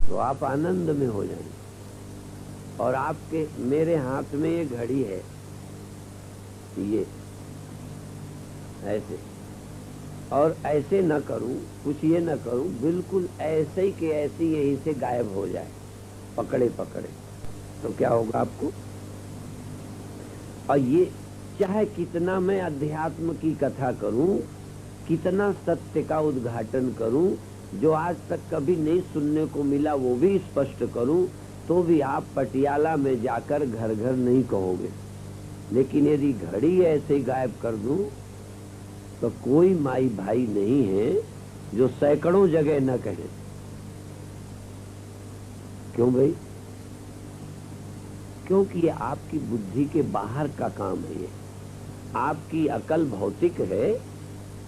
तो आप आनंद में हो जाएंगे। और आपके मेरे हाथ में ये घड़ी है, ये ऐसे, और ऐसे न करूं, कुछ ये न करूं, बिल्कुल ऐसे ही के ऐसे यहीं से गायब हो जाए पकड़े पकड़े, तो क्या होगा आपको? और ये चाहे कितना मैं अध्यात्म की कथा करूं, कितना सत्य का उद्घाटन करूं, जो आज तक कभी नहीं सुनने को मिला वो भी स्पष्ट करूं, तो भी आप पटियाला में जाकर घर घर नहीं कहोगे। लेकिन यदि घड़ी ऐसे ही गायब कर दूं, तो कोई माई भाई नहीं है जो सैकड़ों जगह न कहे। क्यों भाई? क्योंकि ये आपकी बुद्धि के बाहर का काम है। ये आपकी अकल भौतिक है,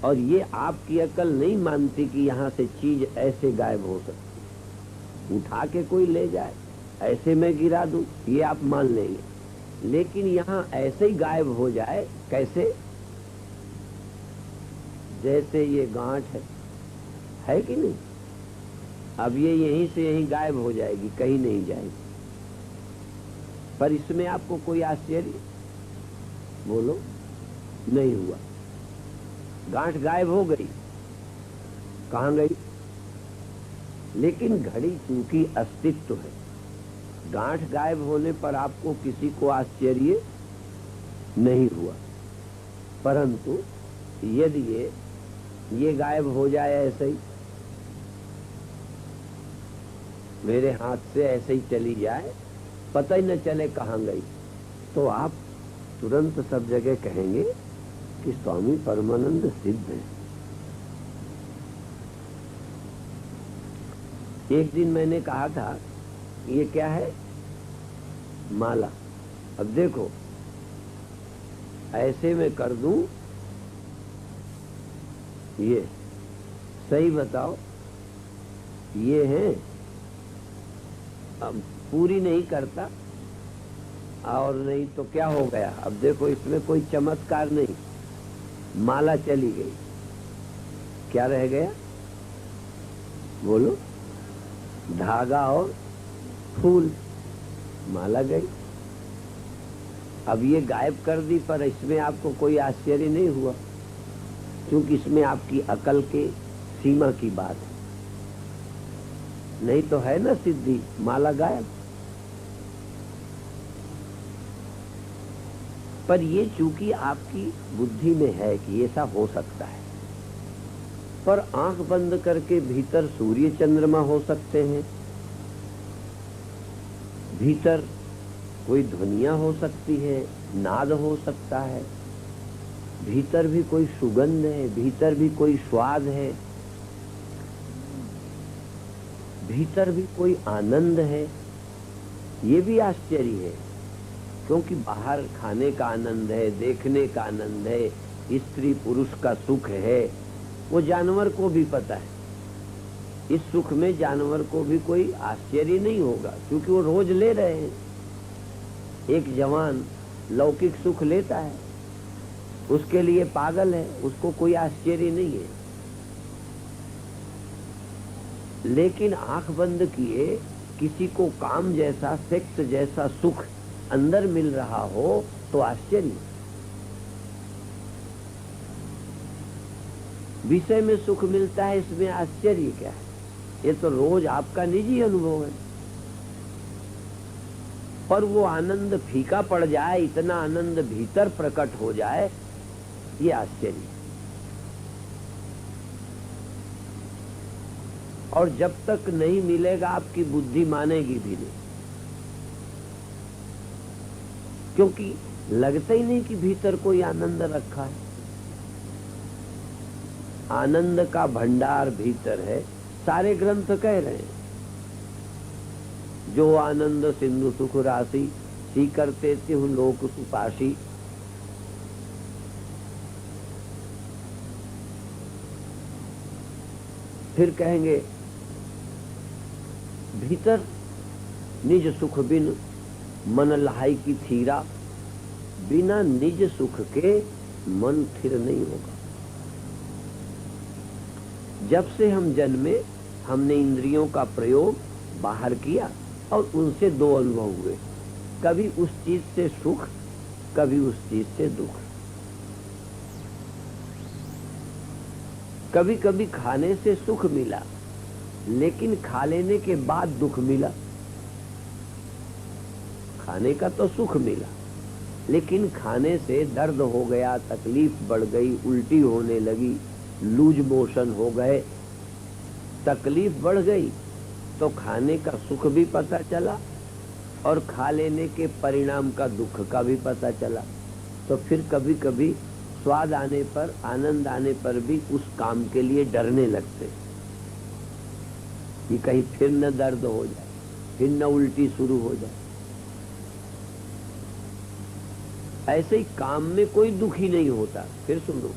और ये आपकी अकल नहीं मानती कि यहां से चीज ऐसे गायब हो सकती। उठा के कोई ले जाए, ऐसे मैं गिरा दूं, ये आप मान लेंगे। लेकिन यहां ऐसे ही गायब हो जाए, कैसे? जैसे ये गांठ है कि नहीं? अब ये यहीं से यहीं गायब हो जाएगी, कहीं नहीं जाएगी। पर इसमें आपको कोई आश्चर्य बोलो नहीं हुआ। गांठ गायब हो गई, कहां गई? लेकिन घड़ी चूंकि अस्तित्व है, गांठ गायब होने पर आपको किसी को आश्चर्य नहीं हुआ। परंतु यदि ये गायब हो जाए ऐसे ही, मेरे हाथ से ऐसे ही चली जाए, पता ही न चले कहां गई, तो आप तुरंत सब जगह कहेंगे कि स्वामी परमानंद सिद्ध है। एक दिन मैंने कहा था, ये क्या है? माला। अब देखो, ऐसे में कर दूं, ये सही बताओ, ये है। अब पूरी नहीं करता, और नहीं तो क्या हो गया? अब देखो, इसमें कोई चमत्कार नहीं, माला चली गई, क्या रह गया? बोलो, धागा और फूल, माला गई। अब ये गायब कर दी, पर इसमें आपको कोई आश्चर्य नहीं हुआ, क्योंकि इसमें आपकी अकल के सीमा की बात है। नहीं तो है ना सिद्धि, माला गायब। पर ये चूंकि आपकी बुद्धि में है कि ऐसा हो सकता है, पर आंख बंद करके भीतर सूर्य चंद्रमा हो सकते हैं, भीतर कोई ध्वनियां हो सकती है, नाद हो सकता है, भीतर भी कोई सुगंध है, भीतर भी कोई स्वाद है, भीतर भी कोई आनंद है। ये भी आश्चर्य है, क्योंकि बाहर खाने का आनंद है, देखने का आनंद है, स्त्री पुरुष का सुख है, वो जानवर को भी पता है। इस सुख में जानवर को भी कोई आश्चर्य नहीं होगा, क्योंकि वो रोज ले रहे हैं। एक जवान लौकिक सुख लेता है, उसके लिए पागल है, उसको कोई आश्चर्य नहीं है। लेकिन आंख बंद किए किसी को काम जैसा, सेक्स जैसा सुख अंदर मिल रहा हो, तो आश्चर्य। विषय में सुख मिलता है, इसमें आश्चर्य क्या है? ये तो रोज आपका निजी अनुभव है। पर वो आनंद फीका पड़ जाए, इतना आनंद भीतर प्रकट हो जाए, ये आश्चर्य। और जब तक नहीं मिलेगा, आपकी बुद्धि मानेगी भी नहीं, क्योंकि लगता ही नहीं कि भीतर कोई आनंद रखा है। आनंद का भंडार भीतर है, सारे ग्रंथ कह रहे हैं। जो आनंद सिंधु सुख राशि, सी करते तिहु लोक सुपाशी। फिर कहेंगे, भीतर निज सुख बिन मन लहाई की थीरा, बिना निज सुख के मन थिर नहीं होगा। जब से हम जन्मे, हमने इंद्रियों का प्रयोग बाहर किया और उनसे दो अनुभव हुए, कभी उस चीज से सुख, कभी उस चीज से दुख। कभी कभी खाने से सुख मिला, लेकिन खा लेने के बाद दुख मिला। खाने का तो सुख मिला, लेकिन खाने से दर्द हो गया, तकलीफ बढ़ गई, उल्टी होने लगी, लूज मोशन हो गए, तकलीफ बढ़ गई, तो खाने का सुख भी पता चला और खा लेने के परिणाम का दुख का भी पता चला। तो फिर कभी कभी स्वाद आने पर, आनंद आने पर भी उस काम के लिए डरने लगते कि कहीं फिर न दर्द हो जाए, फिर न उल्टी शुरू हो जाए। ऐसे ही काम में कोई दुख ही नहीं होता। फिर सुनो,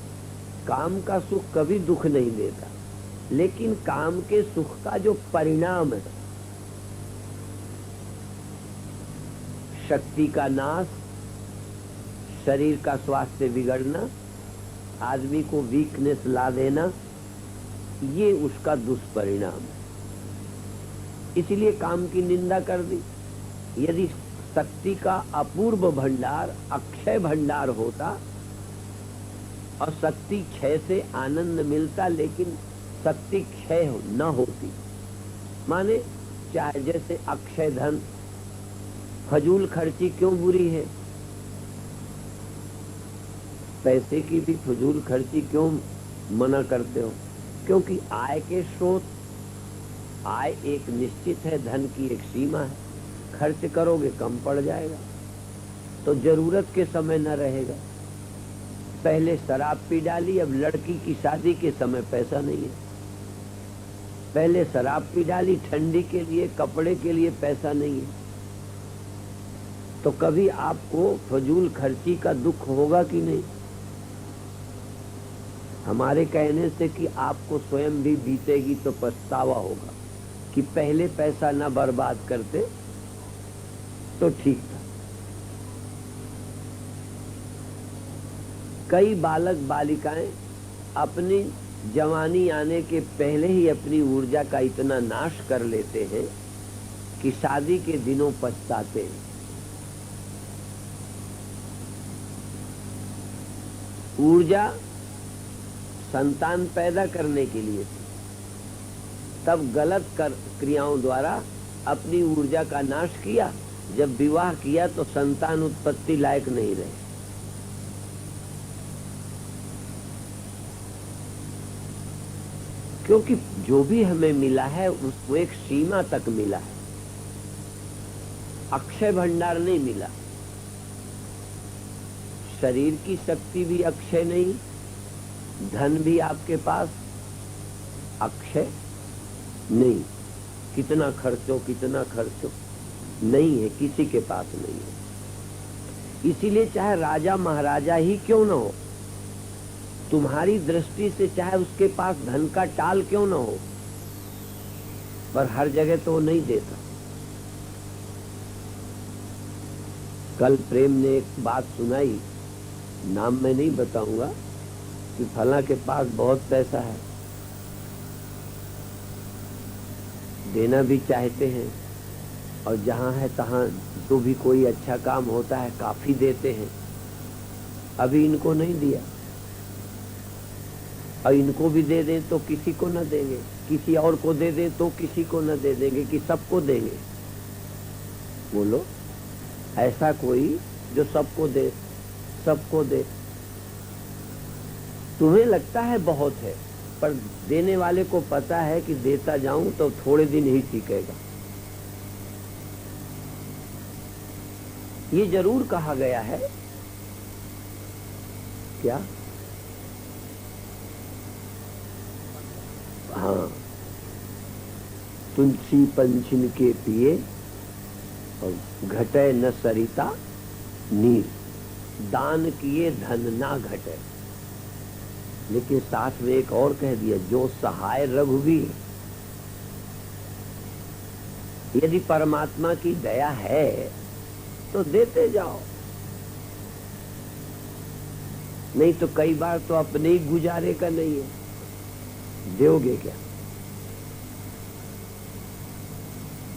काम का सुख कभी दुख नहीं देता, लेकिन काम के सुख का जो परिणाम है, शक्ति का नाश, शरीर का स्वास्थ्य बिगड़ना, आदमी को वीकनेस ला देना, ये उसका दुष्परिणाम है। इसलिए काम की निंदा कर दी। यदि शक्ति का अपूर्व भंडार, अक्षय भंडार होता और शक्ति क्षय से आनंद मिलता, लेकिन शक्ति क्षय न होती, माने चाहे जैसे अक्षय धन, फजूल खर्ची क्यों बुरी है? पैसे की भी फजूल खर्ची क्यों मना करते हो? क्योंकि आय के स्रोत, आय एक निश्चित है, धन की एक सीमा है, खर्च करोगे कम पड़ जाएगा तो जरूरत के समय न रहेगा। पहले शराब पी डाली, अब लड़की की शादी के समय पैसा नहीं है। पहले शराब पी डाली, ठंडी के लिए, कपड़े के लिए पैसा नहीं है। तो कभी आपको फजूल खर्ची का दुख होगा कि नहीं? हमारे कहने से कि आपको स्वयं भी बीतेगी तो पछतावा होगा कि पहले पैसा ना बर्बाद करते तो ठीक था। कई बालक बालिकाएं अपनी जवानी आने के पहले ही अपनी ऊर्जा का इतना नाश कर लेते हैं कि शादी के दिनों पछताते हैं। ऊर्जा संतान पैदा करने के लिए थी, तब गलत क्रियाओं द्वारा अपनी ऊर्जा का नाश किया। जब विवाह किया तो संतान उत्पत्ति लायक नहीं रहे। क्योंकि जो भी हमें मिला है उसको एक सीमा तक मिला है, अक्षय भंडार नहीं मिला। शरीर की शक्ति भी अक्षय नहीं, धन भी आपके पास अक्षय नहीं। कितना खर्चो, कितना खर्चो, नहीं है, किसी के पास नहीं है। इसीलिए चाहे राजा महाराजा ही क्यों न हो, तुम्हारी दृष्टि से चाहे उसके पास धन का टाल क्यों न हो, पर हर जगह तो वो नहीं देता। कल प्रेम ने एक बात सुनाई, नाम मैं नहीं बताऊंगा, कि फला के पास बहुत पैसा है, देना भी चाहते हैं, और जहां है तहां जो भी कोई अच्छा काम होता है काफी देते हैं। अभी इनको नहीं दिया, और इनको भी दे दें तो किसी को न देंगे, किसी और को दे दें तो किसी को न दे देंगे, कि सबको देंगे। बोलो, ऐसा कोई जो सबको दे, सबको दे। तुम्हें लगता है बहुत है, पर देने वाले को पता है कि देता जाऊं तो थोड़े दिन ही टिकेगा। ये जरूर कहा गया है, क्या? हाँ, तुलसी पंचम के पिए और घटे न सरिता नीर, दान किए धन ना घटे। लेकिन साथ में एक और कह दिया, जो सहाय रघुवीर। यदि परमात्मा की दया है तो देते जाओ, नहीं तो कई बार तो अपने ही गुजारे का नहीं है, दोगे क्या?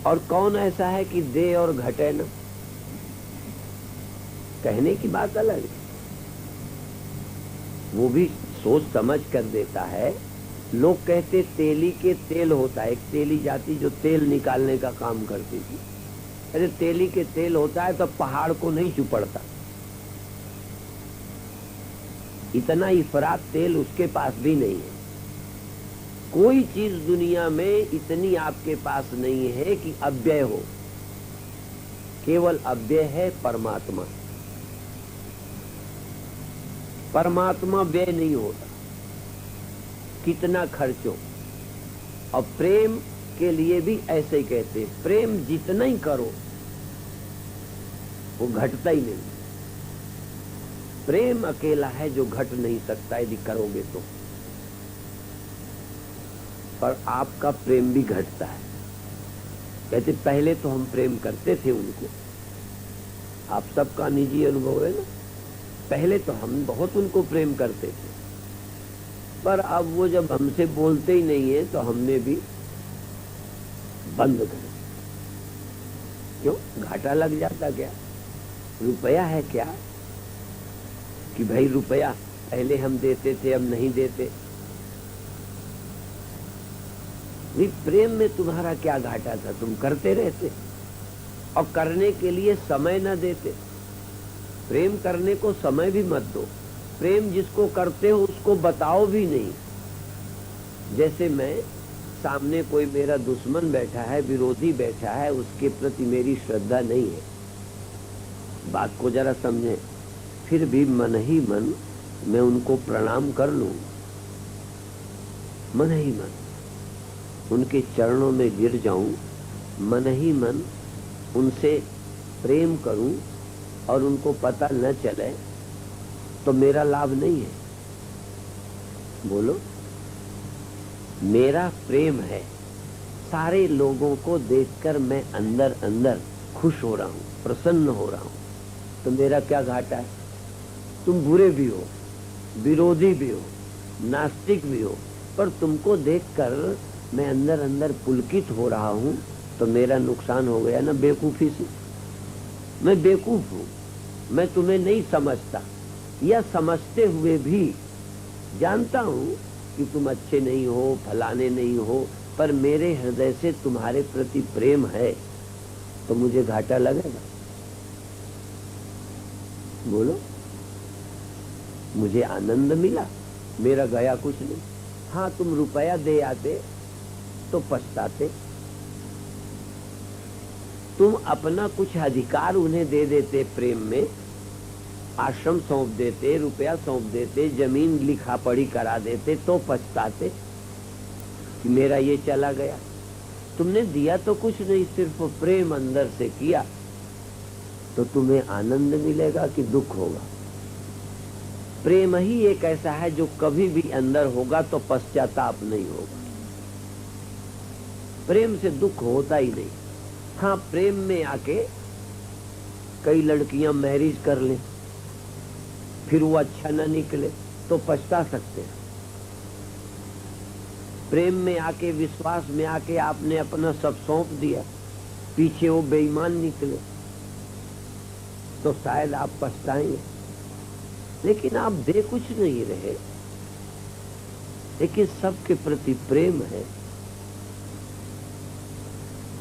और कौन ऐसा है कि दे और घटे न? कहने की बात अलग है, वो भी सोच समझ कर देता है। लोग कहते तेली के तेल होता है, एक तेली जाति जो तेल निकालने का काम करती थी। अरे तेली के तेल होता है तो पहाड़ को नहीं चुपड़ता। इतना इफरात तेल उसके पास भी नहीं है। कोई चीज दुनिया में इतनी आपके पास नहीं है कि अव्यय हो। केवल अव्यय है परमात्मा। परमात्मा व्यय नहीं होता, कितना खर्च हो। और प्रेम के लिए भी ऐसे ही कहते हैं, प्रेम जितना ही करो वो घटता ही नहीं। प्रेम अकेला है जो घट नहीं सकता यदि करोगे तो। पर आपका प्रेम भी घटता है। कहते पहले तो हम प्रेम करते थे उनको। आप सबका निजी अनुभव है ना। पहले तो हम बहुत उनको प्रेम करते थे, पर अब वो जब हमसे बोलते ही नहीं है तो हमने भी बंद कर दिया। क्यों? घाटा लग जाता क्या? रुपया है क्या कि भाई रुपया पहले हम देते थे अब नहीं देते? नहीं, प्रेम में तुम्हारा क्या घाटा था? तुम करते रहते और करने के लिए समय न देते। प्रेम करने को समय भी मत दो। प्रेम जिसको करते हो उसको बताओ भी नहीं। जैसे मैं सामने कोई मेरा दुश्मन बैठा है, विरोधी बैठा है, उसके प्रति मेरी श्रद्धा नहीं है, बात को जरा समझें, फिर भी मन ही मन मैं उनको प्रणाम कर लूं, मन ही मन उनके चरणों में गिर जाऊं, मन ही मन उनसे प्रेम करूं और उनको पता न चले तो मेरा लाभ नहीं है। बोलो, मेरा प्रेम है। सारे लोगों को देखकर मैं अंदर अंदर खुश हो रहा हूं, प्रसन्न हो रहा हूं, तो मेरा क्या घाटा है? तुम बुरे भी हो, विरोधी भी हो, नास्तिक भी हो, पर तुमको देखकर मैं अंदर अंदर पुलकित हो रहा हूं, तो मेरा नुकसान हो गया ना बेवकूफी से। मैं बेवकूफ हूं, मैं तुम्हें नहीं समझता, या समझते हुए भी जानता हूं कि तुम अच्छे नहीं हो, फलाने नहीं हो, पर मेरे हृदय से तुम्हारे प्रति प्रेम है, तो मुझे घाटा लगेगा? बोलो, मुझे आनंद मिला, मेरा गया कुछ नहीं। हाँ, तुम रुपया दे आते तो पछताते। तुम अपना कुछ अधिकार उन्हें दे देते प्रेम में, आश्रम सौंप देते, रुपया सौंप देते, जमीन लिखा पढ़ी करा देते, तो पछताते कि मेरा ये चला गया। तुमने दिया तो कुछ नहीं, सिर्फ प्रेम अंदर से किया, तो तुम्हें आनंद मिलेगा कि दुख होगा? प्रेम ही एक ऐसा है जो कभी भी अंदर होगा तो पश्चाताप नहीं होगा। प्रेम से दुख होता ही नहीं। हाँ, प्रेम में आके कई लड़कियां मैरिज कर लें, फिर वो अच्छा न निकले तो पछता सकते हैं। प्रेम में आके, विश्वास में आके आपने अपना सब सौंप दिया, पीछे वो बेईमान निकले तो शायद आप पछताएंगे। लेकिन आप दे कुछ नहीं रहे, लेकिन सबके प्रति प्रेम है।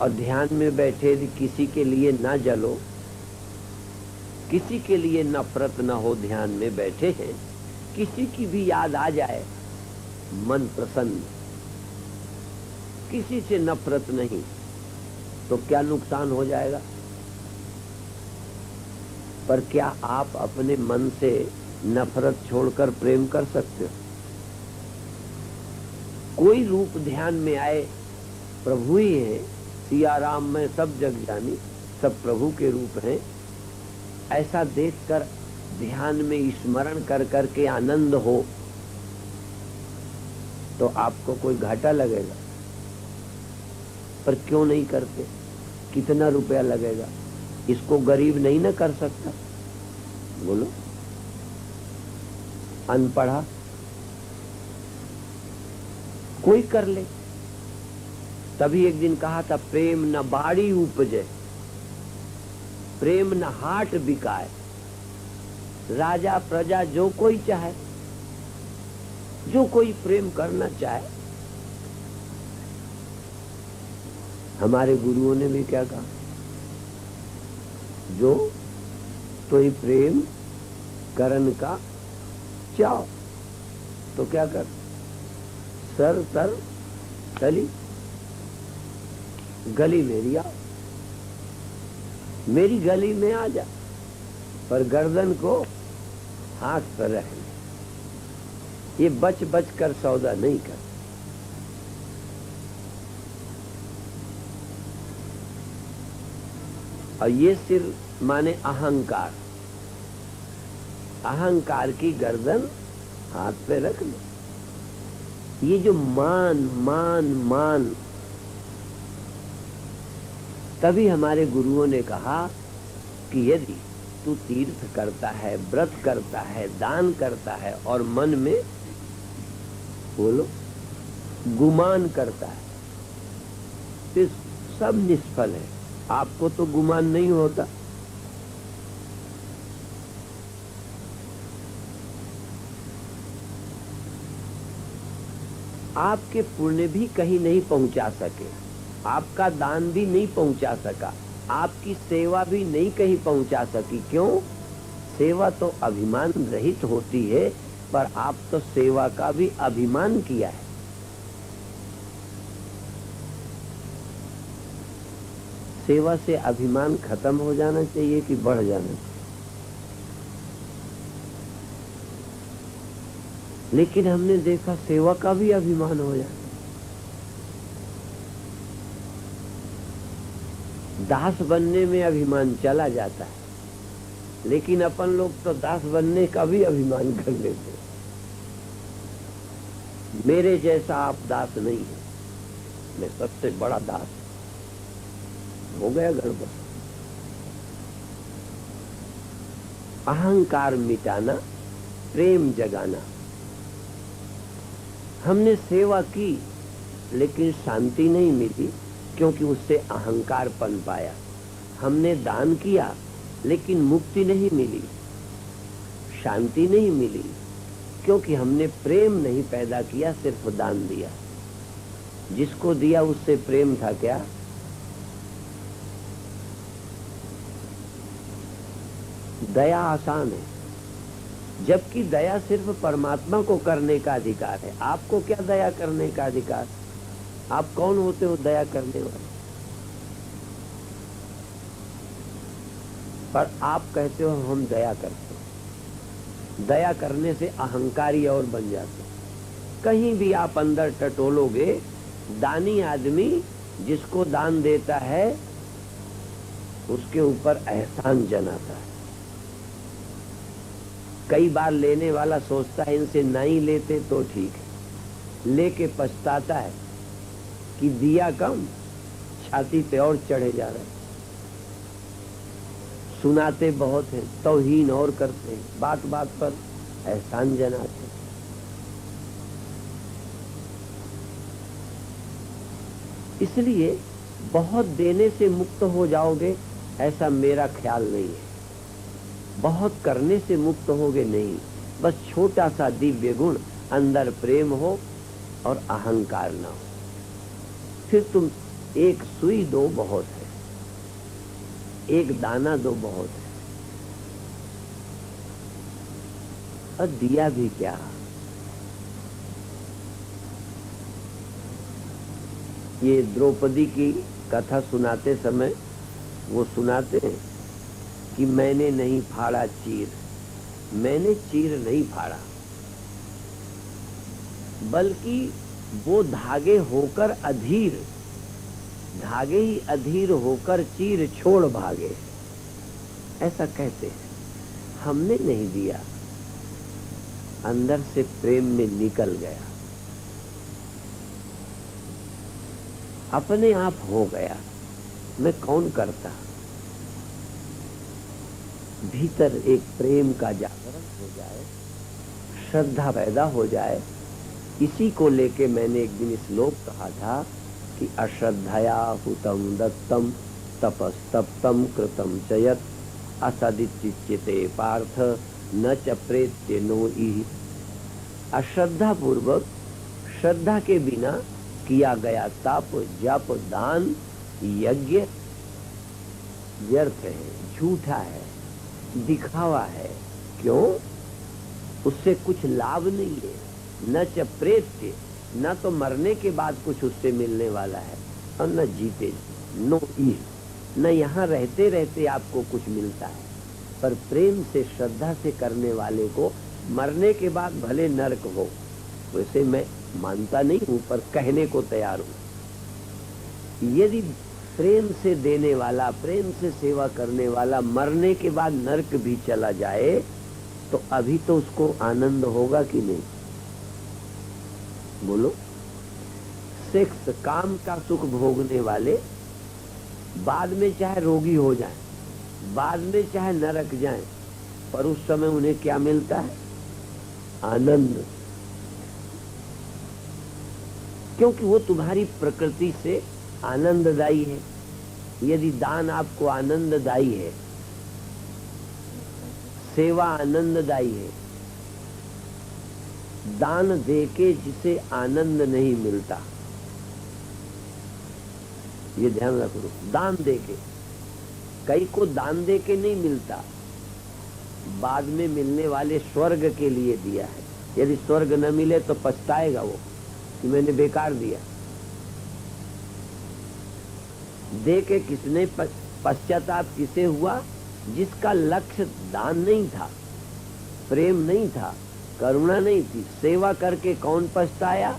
और ध्यान में बैठे यदि किसी के लिए ना जलो, किसी के लिए नफरत ना हो, ध्यान में बैठे हैं, किसी की भी याद आ जाए, मन प्रसन्न, किसी से नफरत नहीं, तो क्या नुकसान हो जाएगा? पर क्या आप अपने मन से नफरत छोड़कर प्रेम कर सकते हो? कोई रूप ध्यान में आए, प्रभु ही है, सिया राम में सब जग जानी, सब प्रभु के रूप हैं, ऐसा देखकर ध्यान में स्मरण कर करके आनंद हो, तो आपको कोई घाटा लगेगा? पर क्यों नहीं करते? कितना रुपया लगेगा? इसको गरीब नहीं ना कर सकता? बोलो, अनपढ़ा कोई कर ले, तभी एक दिन कहा था, प्रेम न बाड़ी उपजे, प्रेम न हाट बिकाए, राजा प्रजा जो कोई चाहे, जो कोई प्रेम करना चाहे। हमारे गुरुओं ने भी क्या कहा, जो तो ही प्रेम करन का चाओ, तो क्या कर, सर तर चली गली मेरी आओ, मेरी गली में आ जा, पर गर्दन को हाथ पर रखना, ये बच बच कर सौदा नहीं कर। और ये सिर माने अहंकार, अहंकार की गर्दन हाथ पे रख लो। ये जो मान मान मान, तभी हमारे गुरुओं ने कहा कि यदि तू तीर्थ करता है, व्रत करता है, दान करता है और मन में बोलो गुमान करता है, तो सब निष्फल है। आपको तो गुमान नहीं होता, आपके पुण्य भी कहीं नहीं पहुंचा सके, आपका दान भी नहीं पहुंचा सका, आपकी सेवा भी नहीं कहीं पहुंचा सकी। क्यों? सेवा तो अभिमान रहित होती है, पर आप तो सेवा का भी अभिमान किया है। सेवा से अभिमान खत्म हो जाना चाहिए कि बढ़ जाना चाहिए? लेकिन हमने देखा सेवा का भी अभिमान हो जाता, दास बनने में अभिमान चला जाता है, लेकिन अपन लोग तो दास बनने का भी अभिमान कर लेते हैं। मेरे जैसा आप दास नहीं है, मैं सबसे बड़ा दास, हो गया गड़बड़। अहंकार मिटाना, प्रेम जगाना। हमने सेवा की लेकिन शांति नहीं मिली, क्योंकि उससे अहंकार पन पाया। हमने दान किया लेकिन मुक्ति नहीं मिली, शांति नहीं मिली, क्योंकि हमने प्रेम नहीं पैदा किया, सिर्फ दान दिया। जिसको दिया उससे प्रेम था क्या? दया आसान है, जबकि दया सिर्फ परमात्मा को करने का अधिकार है। आपको क्या दया करने का अधिकार? आप कौन होते हो दया करने वाले? पर आप कहते हो हम दया करते हो। दया करने से अहंकारी और बन जाते हो। कहीं भी आप अंदर टटोलोगे, दानी आदमी जिसको दान देता है उसके ऊपर एहसान जनाता है। कई बार लेने वाला सोचता है इनसे नहीं लेते तो ठीक है, लेके पछताता है कि दिया कम, छाती पे और चढ़े जा रहे हैं। सुनाते बहुत हैं, तौहीन और करते हैं, बात बात पर एहसान जनाते हैं। इसलिए बहुत देने से मुक्त हो जाओगे ऐसा मेरा ख्याल नहीं है। बहुत करने से मुक्त होगे नहीं, बस छोटा सा दिव्य गुण, अंदर प्रेम हो और अहंकार ना हो। फिर तुम एक सुई दो बहुत है, एक दाना दो बहुत है। और दिया भी क्या? ये द्रौपदी की कथा सुनाते समय वो सुनाते हैं कि मैंने नहीं फाड़ा चीर, मैंने चीर नहीं फाड़ा, बल्कि वो धागे होकर अधीर, धागे ही अधीर होकर चीर छोड़ भागे, ऐसा कहते हैं। हमने नहीं दिया, अंदर से प्रेम में निकल गया, अपने आप हो गया। मैं कौन करता? भीतर एक प्रेम का जागरण हो जाए, श्रद्धा पैदा हो जाए। इसी को लेके मैंने एक दिन श्लोक कहा था, कि अश्रद्धया हुतम दत्तम तपस्तप्तम कृतम च यत् असदिच्चिते पार्थ न च प्रेत्य नो इह। अश्रद्धा पूर्वक, श्रद्धा के बिना किया गया तप, जप, दान, यज्ञ व्यर्थ है, झूठा है, दिखावा है। क्यों? उससे कुछ लाभ नहीं है। न च प्रेत्य, न तो मरने के बाद कुछ उससे मिलने वाला है, और न जीते, नो इह, न यहाँ रहते रहते आपको कुछ मिलता है। पर प्रेम से, श्रद्धा से करने वाले को मरने के बाद भले नरक हो, वैसे मैं मानता नहीं हूं, पर कहने को तैयार हूं। यदि प्रेम से देने वाला, प्रेम से सेवा करने वाला मरने के बाद नरक भी चला जाए, तो अभी तो उसको आनंद होगा कि नहीं? बोलो। सेक्स, काम का सुख भोगने वाले बाद में चाहे रोगी हो जाएं, बाद में चाहे नरक जाएं, पर उस समय उन्हें क्या मिलता है? आनंद। क्योंकि वो तुम्हारी प्रकृति से आनंददायी है। यदि दान आपको आनंददायी है, सेवा आनंददायी है, दान देके जिसे आनंद नहीं मिलता, ये ध्यान रखो। दान देके, कई को दान देके नहीं मिलता, बाद में मिलने वाले स्वर्ग के लिए दिया है। यदि स्वर्ग न मिले तो पछताएगा वो कि मैंने बेकार दिया। दे के किसने पश्चाताप किसे हुआ? जिसका लक्ष्य दान नहीं था, प्रेम नहीं था, करुणा नहीं थी। सेवा करके कौन पछताया?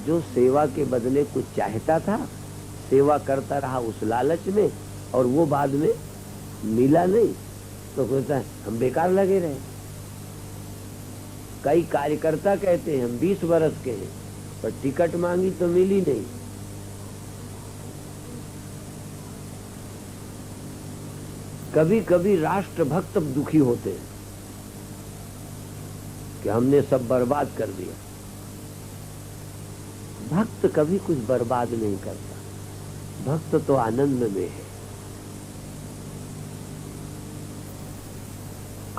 जो सेवा के बदले कुछ चाहता था, सेवा करता रहा उस लालच में, और वो बाद में मिला नहीं, तो कहता है हम बेकार लगे रहे। कई कार्यकर्ता कहते हैं हम 20 वर्ष के हैं, पर टिकट मांगी तो मिली नहीं। कभी कभी राष्ट्रभक्त दुखी होते हैं कि हमने सब बर्बाद कर दिया। भक्त कभी कुछ बर्बाद नहीं करता, भक्त तो आनंद में है।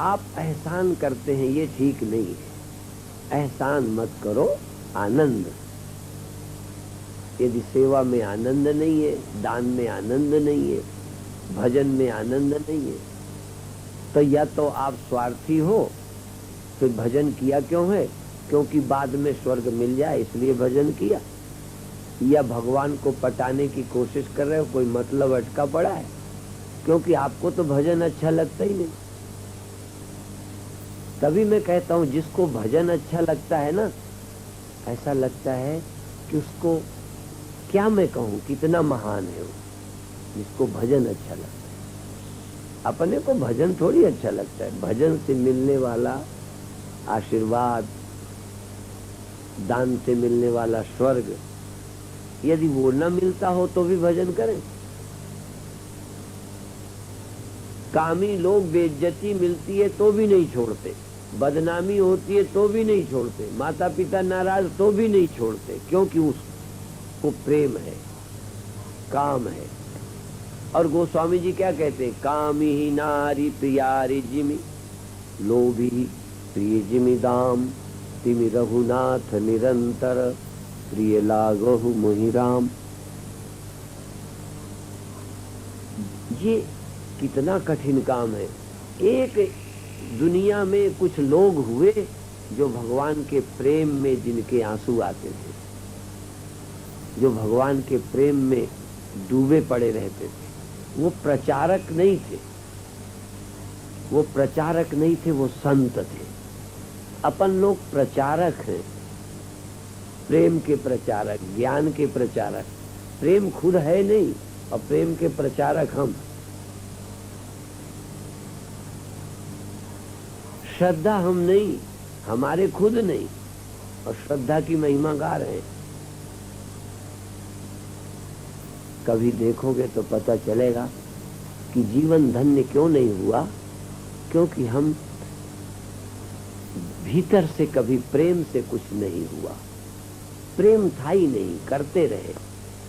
आप एहसान करते हैं, ये ठीक नहीं है। एहसान मत करो, आनंद। यदि सेवा में आनंद नहीं है, दान में आनंद नहीं है, भजन में आनंद नहीं है, तो या तो आप स्वार्थी हो, फिर भजन किया क्यों है? क्योंकि बाद में स्वर्ग मिल जाए इसलिए भजन किया, या भगवान को पटाने की कोशिश कर रहे हो, कोई मतलब अटका पड़ा है? क्योंकि आपको तो भजन अच्छा लगता ही नहीं। तभी मैं कहता हूं, जिसको भजन अच्छा लगता है ना, ऐसा लगता है कि उसको, क्या मैं कहूं, कितना महान है वो, जिसको भजन अच्छा लगता है। अपने को भजन थोड़ी अच्छा लगता है। भजन से मिलने वाला आशीर्वाद, दान से मिलने वाला स्वर्ग, यदि वो न मिलता हो तो भी भजन करें। कामी लोग बेइज्जती मिलती है तो भी नहीं छोड़ते, बदनामी होती है तो भी नहीं छोड़ते, माता पिता नाराज तो भी नहीं छोड़ते, क्योंकि उसको प्रेम है, काम है। और गोस्वामी जी क्या कहते हैं? कामी ही नारी प्रियारी जिमि, लोभी प्रिय जिमि दाम, तिमि रघुनाथ निरंतर, प्रिय लागहु मोहि राम। ये कितना कठिन काम है। एक दुनिया में कुछ लोग हुए जो भगवान के प्रेम में, जिनके आंसू आते थे, जो भगवान के प्रेम में डूबे पड़े रहते थे। वो प्रचारक नहीं थे, वो प्रचारक नहीं थे, वो संत थे। अपन लोग प्रचारक हैं, प्रेम के प्रचारक, ज्ञान के प्रचारक। प्रेम खुद है नहीं, और प्रेम के प्रचारक हम। श्रद्धा हम नहीं, हमारे खुद नहीं, और श्रद्धा की महिमा गा रहे हैं। कभी देखोगे तो पता चलेगा कि जीवन धन्य क्यों नहीं हुआ, क्योंकि हम भीतर से कभी प्रेम से कुछ नहीं हुआ। प्रेम था ही नहीं, करते रहे।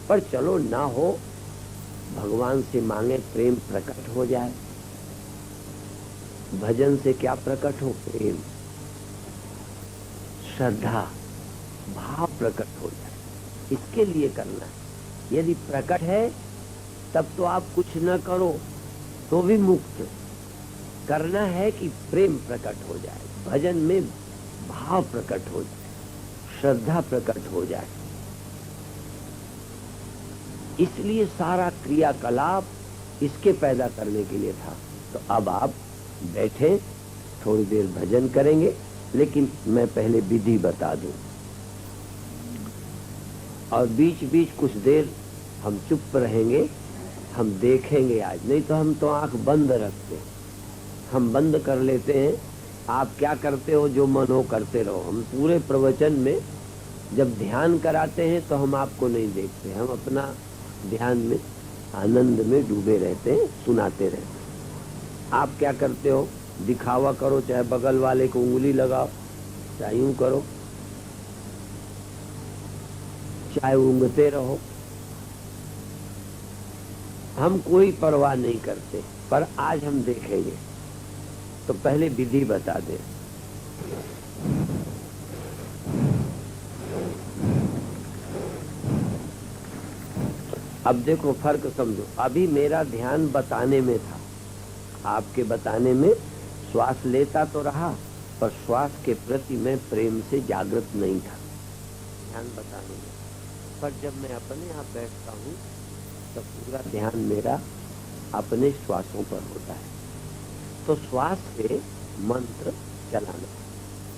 पर चलो ना हो, भगवान से मांगे प्रेम प्रकट हो जाए। भजन से क्या प्रकट हो? प्रेम, श्रद्धा, भाव प्रकट हो जाए, इसके लिए करना है। यदि प्रकट है तब तो आप कुछ न करो तो भी मुक्त। करना है कि प्रेम प्रकट हो जाए, भजन में भाव प्रकट हो जाए, श्रद्धा प्रकट हो जाए। इसलिए सारा क्रियाकलाप इसके पैदा करने के लिए था। तो अब आप बैठे, थोड़ी देर भजन करेंगे, लेकिन मैं पहले विधि बता दूं। और बीच बीच कुछ देर हम चुप रहेंगे, हम देखेंगे आज। नहीं तो हम तो आंख बंद रखते हैं, हम बंद कर लेते हैं। आप क्या करते हो, जो मन हो करते रहो। हम पूरे प्रवचन में जब ध्यान कराते हैं तो हम आपको नहीं देखते, हम अपना ध्यान में, आनंद में डूबे रहते हैं, सुनाते रहते हैं। आप क्या करते हो, दिखावा करो, चाहे बगल वाले को उंगली लगाओ, चाहे यूं करो, चाहे ऊँघते रहो, हम कोई परवाह नहीं करते। पर आज हम देखेंगे। तो पहले विधि बता दें। अब देखो फर्क समझो। अभी मेरा ध्यान बताने में था, आपके बताने में श्वास लेता तो रहा, पर श्वास के प्रति मैं प्रेम से जागृत नहीं था, ध्यान बताने में। पर जब मैं अपने यहाँ बैठता हूँ तो पूरा ध्यान मेरा अपने श्वासों पर होता है। तो श्वास से मंत्र चलाना।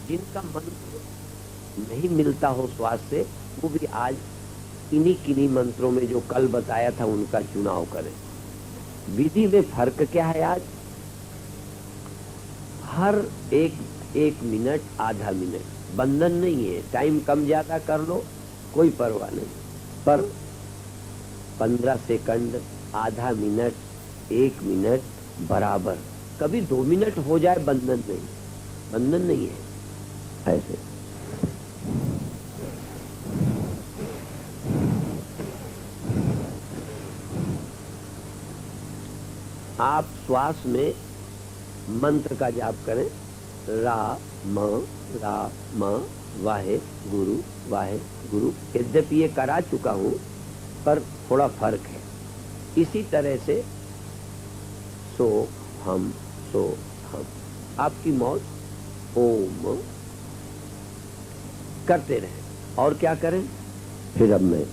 जिनका मंत्र नहीं मिलता हो श्वास से, वो भी आज किन्हीं मंत्रों में जो कल बताया था उनका चुनाव करें। विधि में फर्क क्या है? आज हर एक मिनट, आधा मिनट, बंधन नहीं है। टाइम कम ज्यादा कर लो, कोई परवाह नहीं, पर 15 सेकंड, आधा मिनट, 1 मिनट बराबर। कभी 2 मिनट हो जाए, बंधन नहीं है। ऐसे आप श्वास में मंत्र का जाप करें, राम वाहे गुरु। यद्यपि ये करा चुका हूं, पर थोड़ा फर्क है। इसी तरह से सो हम आपकी मौत ओम करते रहें। और क्या करें? फिर अब मैं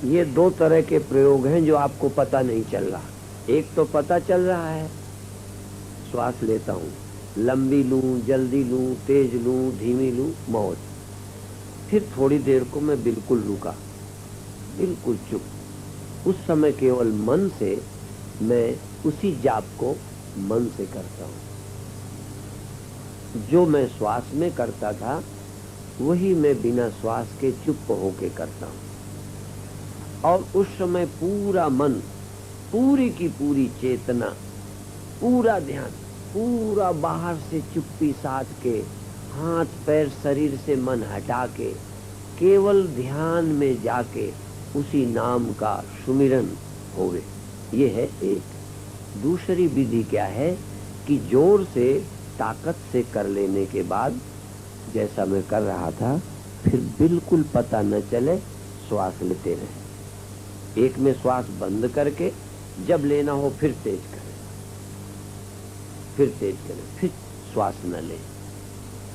ये 2 तरह के प्रयोग हैं जो आपको पता नहीं चल रहा। एक तो पता चल रहा है, श्वास लेता हूँ, लंबी लूं, जल्दी लूं, तेज लूं, धीमी लूं, मौज। फिर थोड़ी देर को मैं बिल्कुल रुका, बिल्कुल चुप। उस समय केवल मन से मैं उसी जाप को मन से करता हूं। जो मैं श्वास में करता था वही मैं बिना श्वास के चुप होके करता हूं। और उस समय पूरा मन, पूरी की पूरी चेतना, पूरा ध्यान, पूरा बाहर से चुप्पी साध के, हाथ पैर शरीर से मन हटा के, केवल ध्यान में जाके उसी नाम का सुमिरन होवे। ये है एक। दूसरी विधि क्या है कि जोर से, ताकत से कर लेने के बाद, जैसा मैं कर रहा था, फिर बिल्कुल पता न चले, श्वास लेते रहे। एक में श्वास बंद करके जब लेना हो फिर तेज करें, फिर तेज करें, फिर श्वास न लें।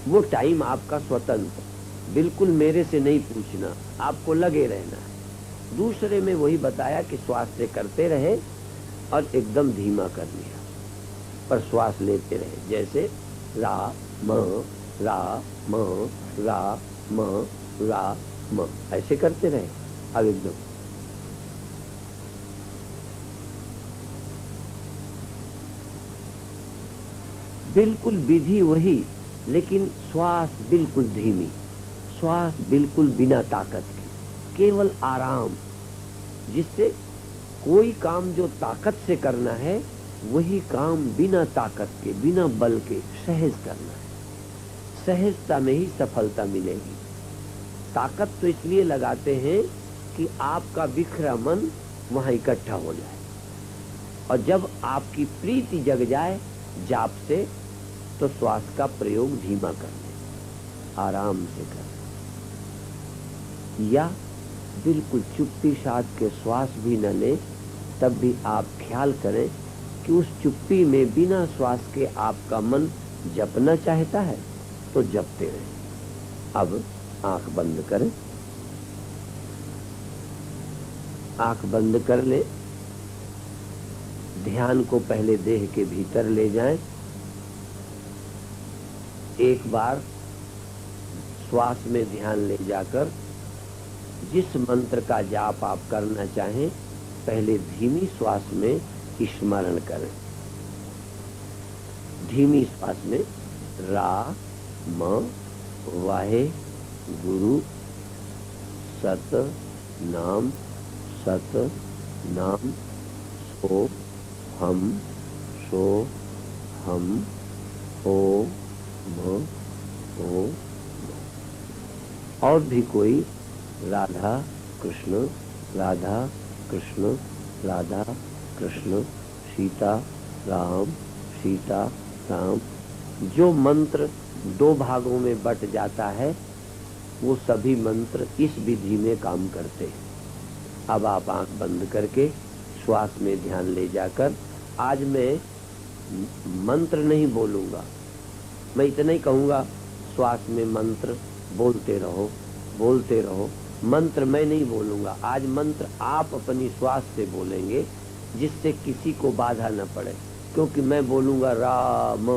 वो टाइम आपका स्वतंत्र, बिल्कुल मेरे से नहीं पूछना, आपको लगे रहना है। दूसरे में वही बताया कि श्वास से करते रहे और एकदम धीमा कर लिया, पर श्वास लेते रहे। जैसे रा म रा म रा म रा म, ऐसे करते रहे। अब एकदम बिल्कुल विधि वही, लेकिन श्वास बिल्कुल धीमी, श्वास बिल्कुल बिना ताकत की, केवल आराम, जिससे कोई काम जो ताकत से करना है वही काम बिना ताकत के, बिना बल के सहज करना है। सहजता में ही सफलता मिलेगी। ताकत तो इसलिए लगाते हैं कि आपका बिखरा मन वहां इकट्ठा हो जाए, और जब आपकी प्रीति जग जाए जाप से, तो श्वास का प्रयोग धीमा कर लें, आराम से करें, या बिल्कुल चुप्पी साध के श्वास भी न लें, तब भी आप ख्याल करें कि उस चुप्पी में बिना श्वास के आपका मन जपना चाहता है तो जपते रहें। अब आंख बंद करें, आंख बंद कर ले। ध्यान को पहले देह के भीतर ले जाएं। एक बार श्वास में ध्यान ले जाकर जिस मंत्र का जाप आप करना चाहें, पहले धीमी श्वास में स्मरण करें। धीमी श्वास में रा म वाहे गुरु सत नाम सो हम ओ म ओ। और भी कोई राधा कृष्ण राधा कृष्ण राधा कृष्ण, सीता राम सीता राम। जो मंत्र दो भागों में बट जाता है वो सभी मंत्र इस विधि में काम करते हैं। अब आप आंख बंद करके श्वास में ध्यान ले जाकर, आज मैं मंत्र नहीं बोलूंगा, मैं इतना ही कहूंगा, श्वास में मंत्र बोलते रहो बोलते रहो। मंत्र मैं नहीं बोलूंगा, आज मंत्र आप अपनी श्वास से बोलेंगे, जिससे किसी को बाधा न पड़े। क्योंकि मैं बोलूंगा राम,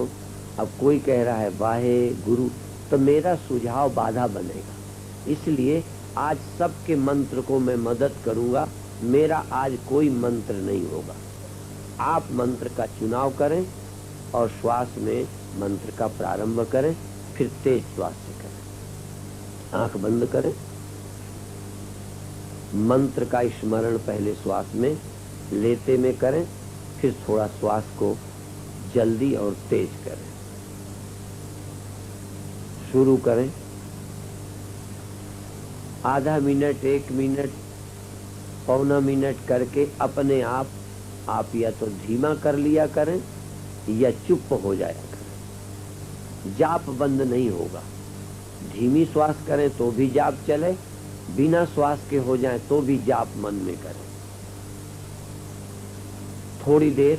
अब कोई कह रहा है वाहे गुरु, तो मेरा सुझाव बाधा बनेगा। इसलिए आज सबके मंत्र को मैं मदद करूंगा, मेरा आज कोई मंत्र नहीं होगा। आप मंत्र का चुनाव करें और श्वास में मंत्र का प्रारंभ करें, फिर तेज श्वास से करें। आंख बंद करें, मंत्र का स्मरण पहले श्वास में लेते में करें, फिर थोड़ा श्वास को जल्दी और तेज करें। शुरू करें। आधा मिनट, 1 मिनट, पौना मिनट करके अपने आप या तो धीमा कर लिया करें या चुप हो जाया करें। जाप बंद नहीं होगा। धीमी श्वास करें तो भी जाप चले, बिना श्वास के हो जाए तो भी जाप मन में करें। थोड़ी देर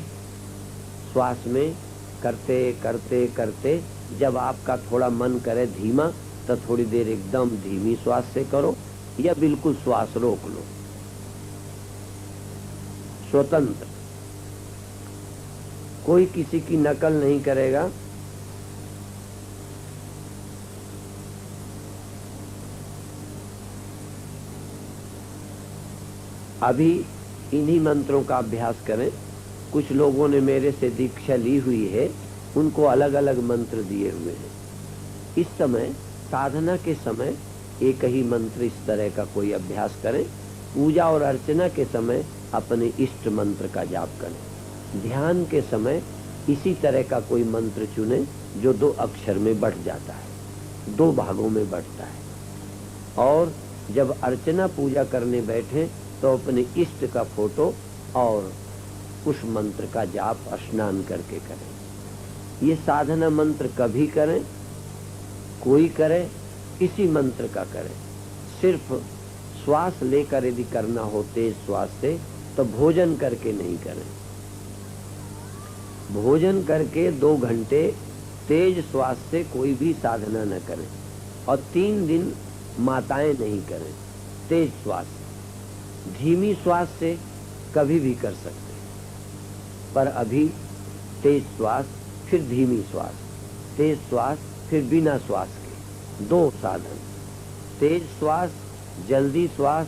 श्वास में करते करते करते जब आपका थोड़ा मन करे धीमा, तो थोड़ी देर एकदम धीमी श्वास से करो या बिल्कुल श्वास रोक लो। स्वतंत्र, कोई किसी की नकल नहीं करेगा। अभी इन्हीं मंत्रों का अभ्यास करें। कुछ लोगों ने मेरे से दीक्षा ली हुई है, उनको अलग अलग मंत्र दिए हुए हैं। इस समय साधना के समय एक ही मंत्र इस तरह का कोई अभ्यास करें। पूजा और अर्चना के समय अपने इष्ट मंत्र का जाप करें। ध्यान के समय इसी तरह का कोई मंत्र चुने जो 2 अक्षर में बढ़ जाता है, 2 भागों में बढ़ता है। और जब अर्चना पूजा करने बैठे तो अपने इष्ट का फोटो और उस मंत्र का जाप स्नान करके करें। ये साधना मंत्र कभी करें, कोई करे, किसी मंत्र का करें। सिर्फ श्वास लेकर यदि करना हो तेज श्वास से तो भोजन करके नहीं करें। भोजन करके 2 घंटे तेज श्वास से कोई भी साधना न करें। और 3 दिन माताएं नहीं करें तेज श्वास। धीमी श्वास से कभी भी कर सकते, पर अभी तेज श्वास फिर धीमी श्वास, तेज श्वास फिर बिना श्वास के 2 साधन। तेज श्वास, जल्दी श्वास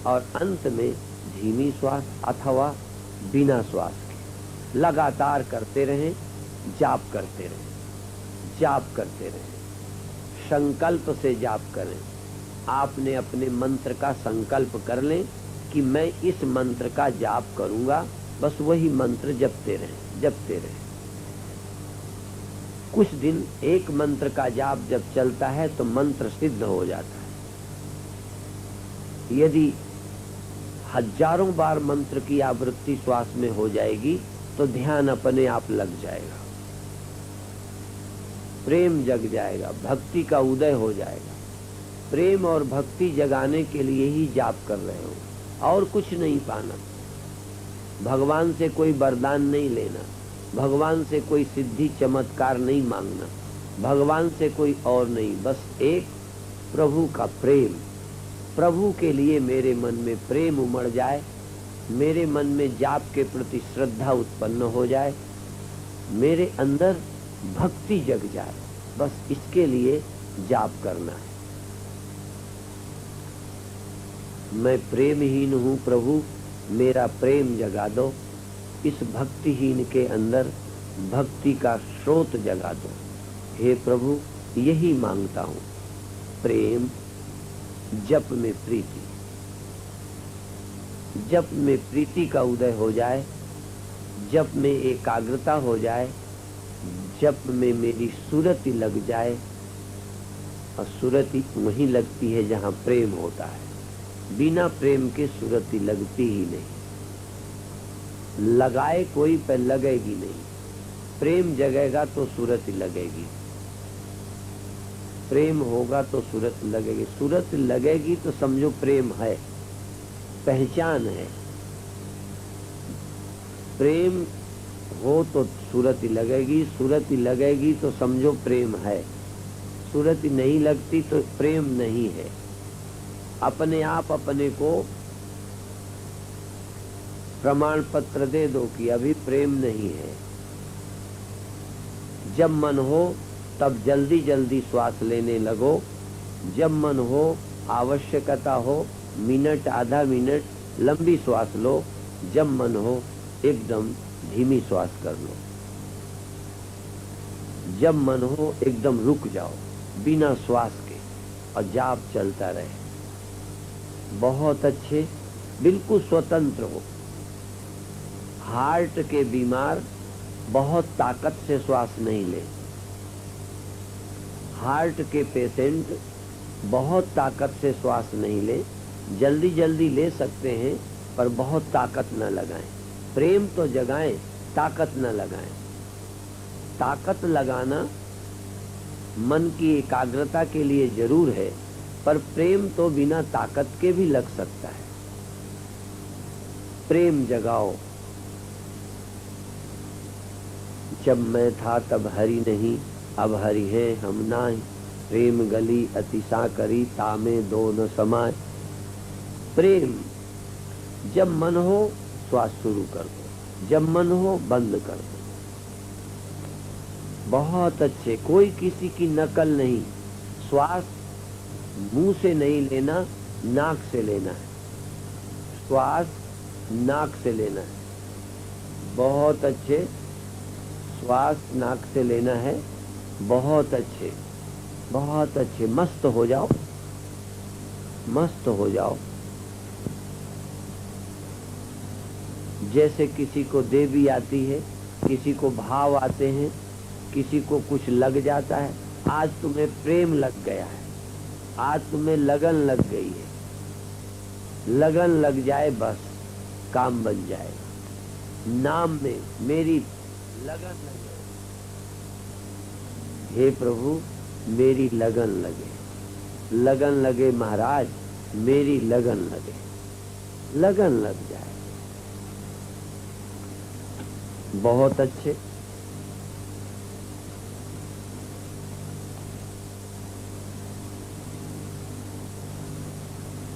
और अंत में धीमी श्वास अथवा बिना श्वास के लगातार करते रहें। जाप करते रहें, जाप करते रहें। संकल्प से जाप करें। आपने अपने मंत्र का संकल्प कर लें कि मैं इस मंत्र का जाप करूंगा, बस वही मंत्र जपते रहें, जपते रहें। कुछ दिन एक मंत्र का जाप जब चलता है तो मंत्र सिद्ध हो जाता है। यदि हजारों बार मंत्र की आवृत्ति श्वास में हो जाएगी तो ध्यान अपने आप लग जाएगा, प्रेम जग जाएगा, भक्ति का उदय हो जाएगा। प्रेम और भक्ति जगाने के लिए ही जाप कर रहे हो और कुछ नहीं पाना। भगवान से कोई वरदान नहीं लेना, भगवान से कोई सिद्धि चमत्कार नहीं मांगना, भगवान से कोई और नहीं, बस एक प्रभु का प्रेम। प्रभु के लिए मेरे मन में प्रेम उमड़ जाए, मेरे मन में जाप के प्रति श्रद्धा उत्पन्न हो जाए, मेरे अंदर भक्ति जग जाए, बस इसके लिए जाप करना है। मैं प्रेमहीन हूँ प्रभु, मेरा प्रेम जगा दो। इस भक्तिहीन के अंदर भक्ति का स्रोत जगा दो। हे प्रभु, यही मांगता हूँ, प्रेम, जप में प्रीति। जप में प्रीति का उदय हो जाए, जप में एकाग्रता हो जाए, जप में मेरी सुरति लग जाए। और सुरति वहीं लगती है जहाँ प्रेम होता है। बिना प्रेम के सुरति लगती ही नहीं, लगाए कोई पर लगेगी नहीं। प्रेम जगेगा तो सुरति लगेगी, प्रेम होगा तो सुरत लगेगी। सुरत लगेगी तो समझो प्रेम है, पहचान है। प्रेम हो तो सुरति लगेगी, सुरति लगेगी तो समझो प्रेम है। सुरति नहीं लगती तो प्रेम नहीं है। अपने आप अपने को प्रमाण पत्र दे दो कि अभी प्रेम नहीं है। जब मन हो तब जल्दी जल्दी श्वास लेने लगो, जब मन हो, आवश्यकता हो, मिनट आधा मिनट लंबी श्वास लो, जब मन हो एकदम धीमी श्वास कर लो, जब मन हो एकदम रुक जाओ बिना श्वास के और जाप चलता रहे। बहुत अच्छे, बिल्कुल स्वतंत्र हो। हार्ट के बीमार बहुत ताकत से श्वास नहीं ले। हार्ट के पेशेंट बहुत ताकत से श्वास नहीं ले, जल्दी जल्दी ले सकते हैं पर बहुत ताकत न लगाएं। प्रेम तो जगाएं, ताकत न लगाएं। ताकत लगाना मन की एकाग्रता के लिए जरूर है, पर प्रेम तो बिना ताकत के भी लग सकता है। प्रेम जगाओ। जब मैं था तब हरि नहीं, अब हरि है हम नाहि। प्रेम गली अतिशा करी, तामे दो न समाय। प्रेम, जब मन हो श्वास शुरू कर दो, जब मन हो बंद कर दो। बहुत अच्छे, कोई किसी की नकल नहीं। श्वास मुंह से नहीं लेना, नाक से लेना है। श्वास नाक से लेना है। बहुत अच्छे। श्वास नाक से लेना है। बहुत अच्छे, बहुत अच्छे। मस्त हो जाओ, मस्त हो जाओ। जैसे किसी को देवी आती है, किसी को भाव आते हैं, किसी को कुछ लग जाता है। आज तुम्हें प्रेम लग गया है, आज तुम्हें लगन लग गई है। लगन लग जाए बस काम बन जाएगा। नाम में मेरी लगन लगे। हे प्रभु मेरी लगन लगे, लगन लगे महाराज, मेरी लगन लगे, लगन लग जाए। बहुत अच्छे।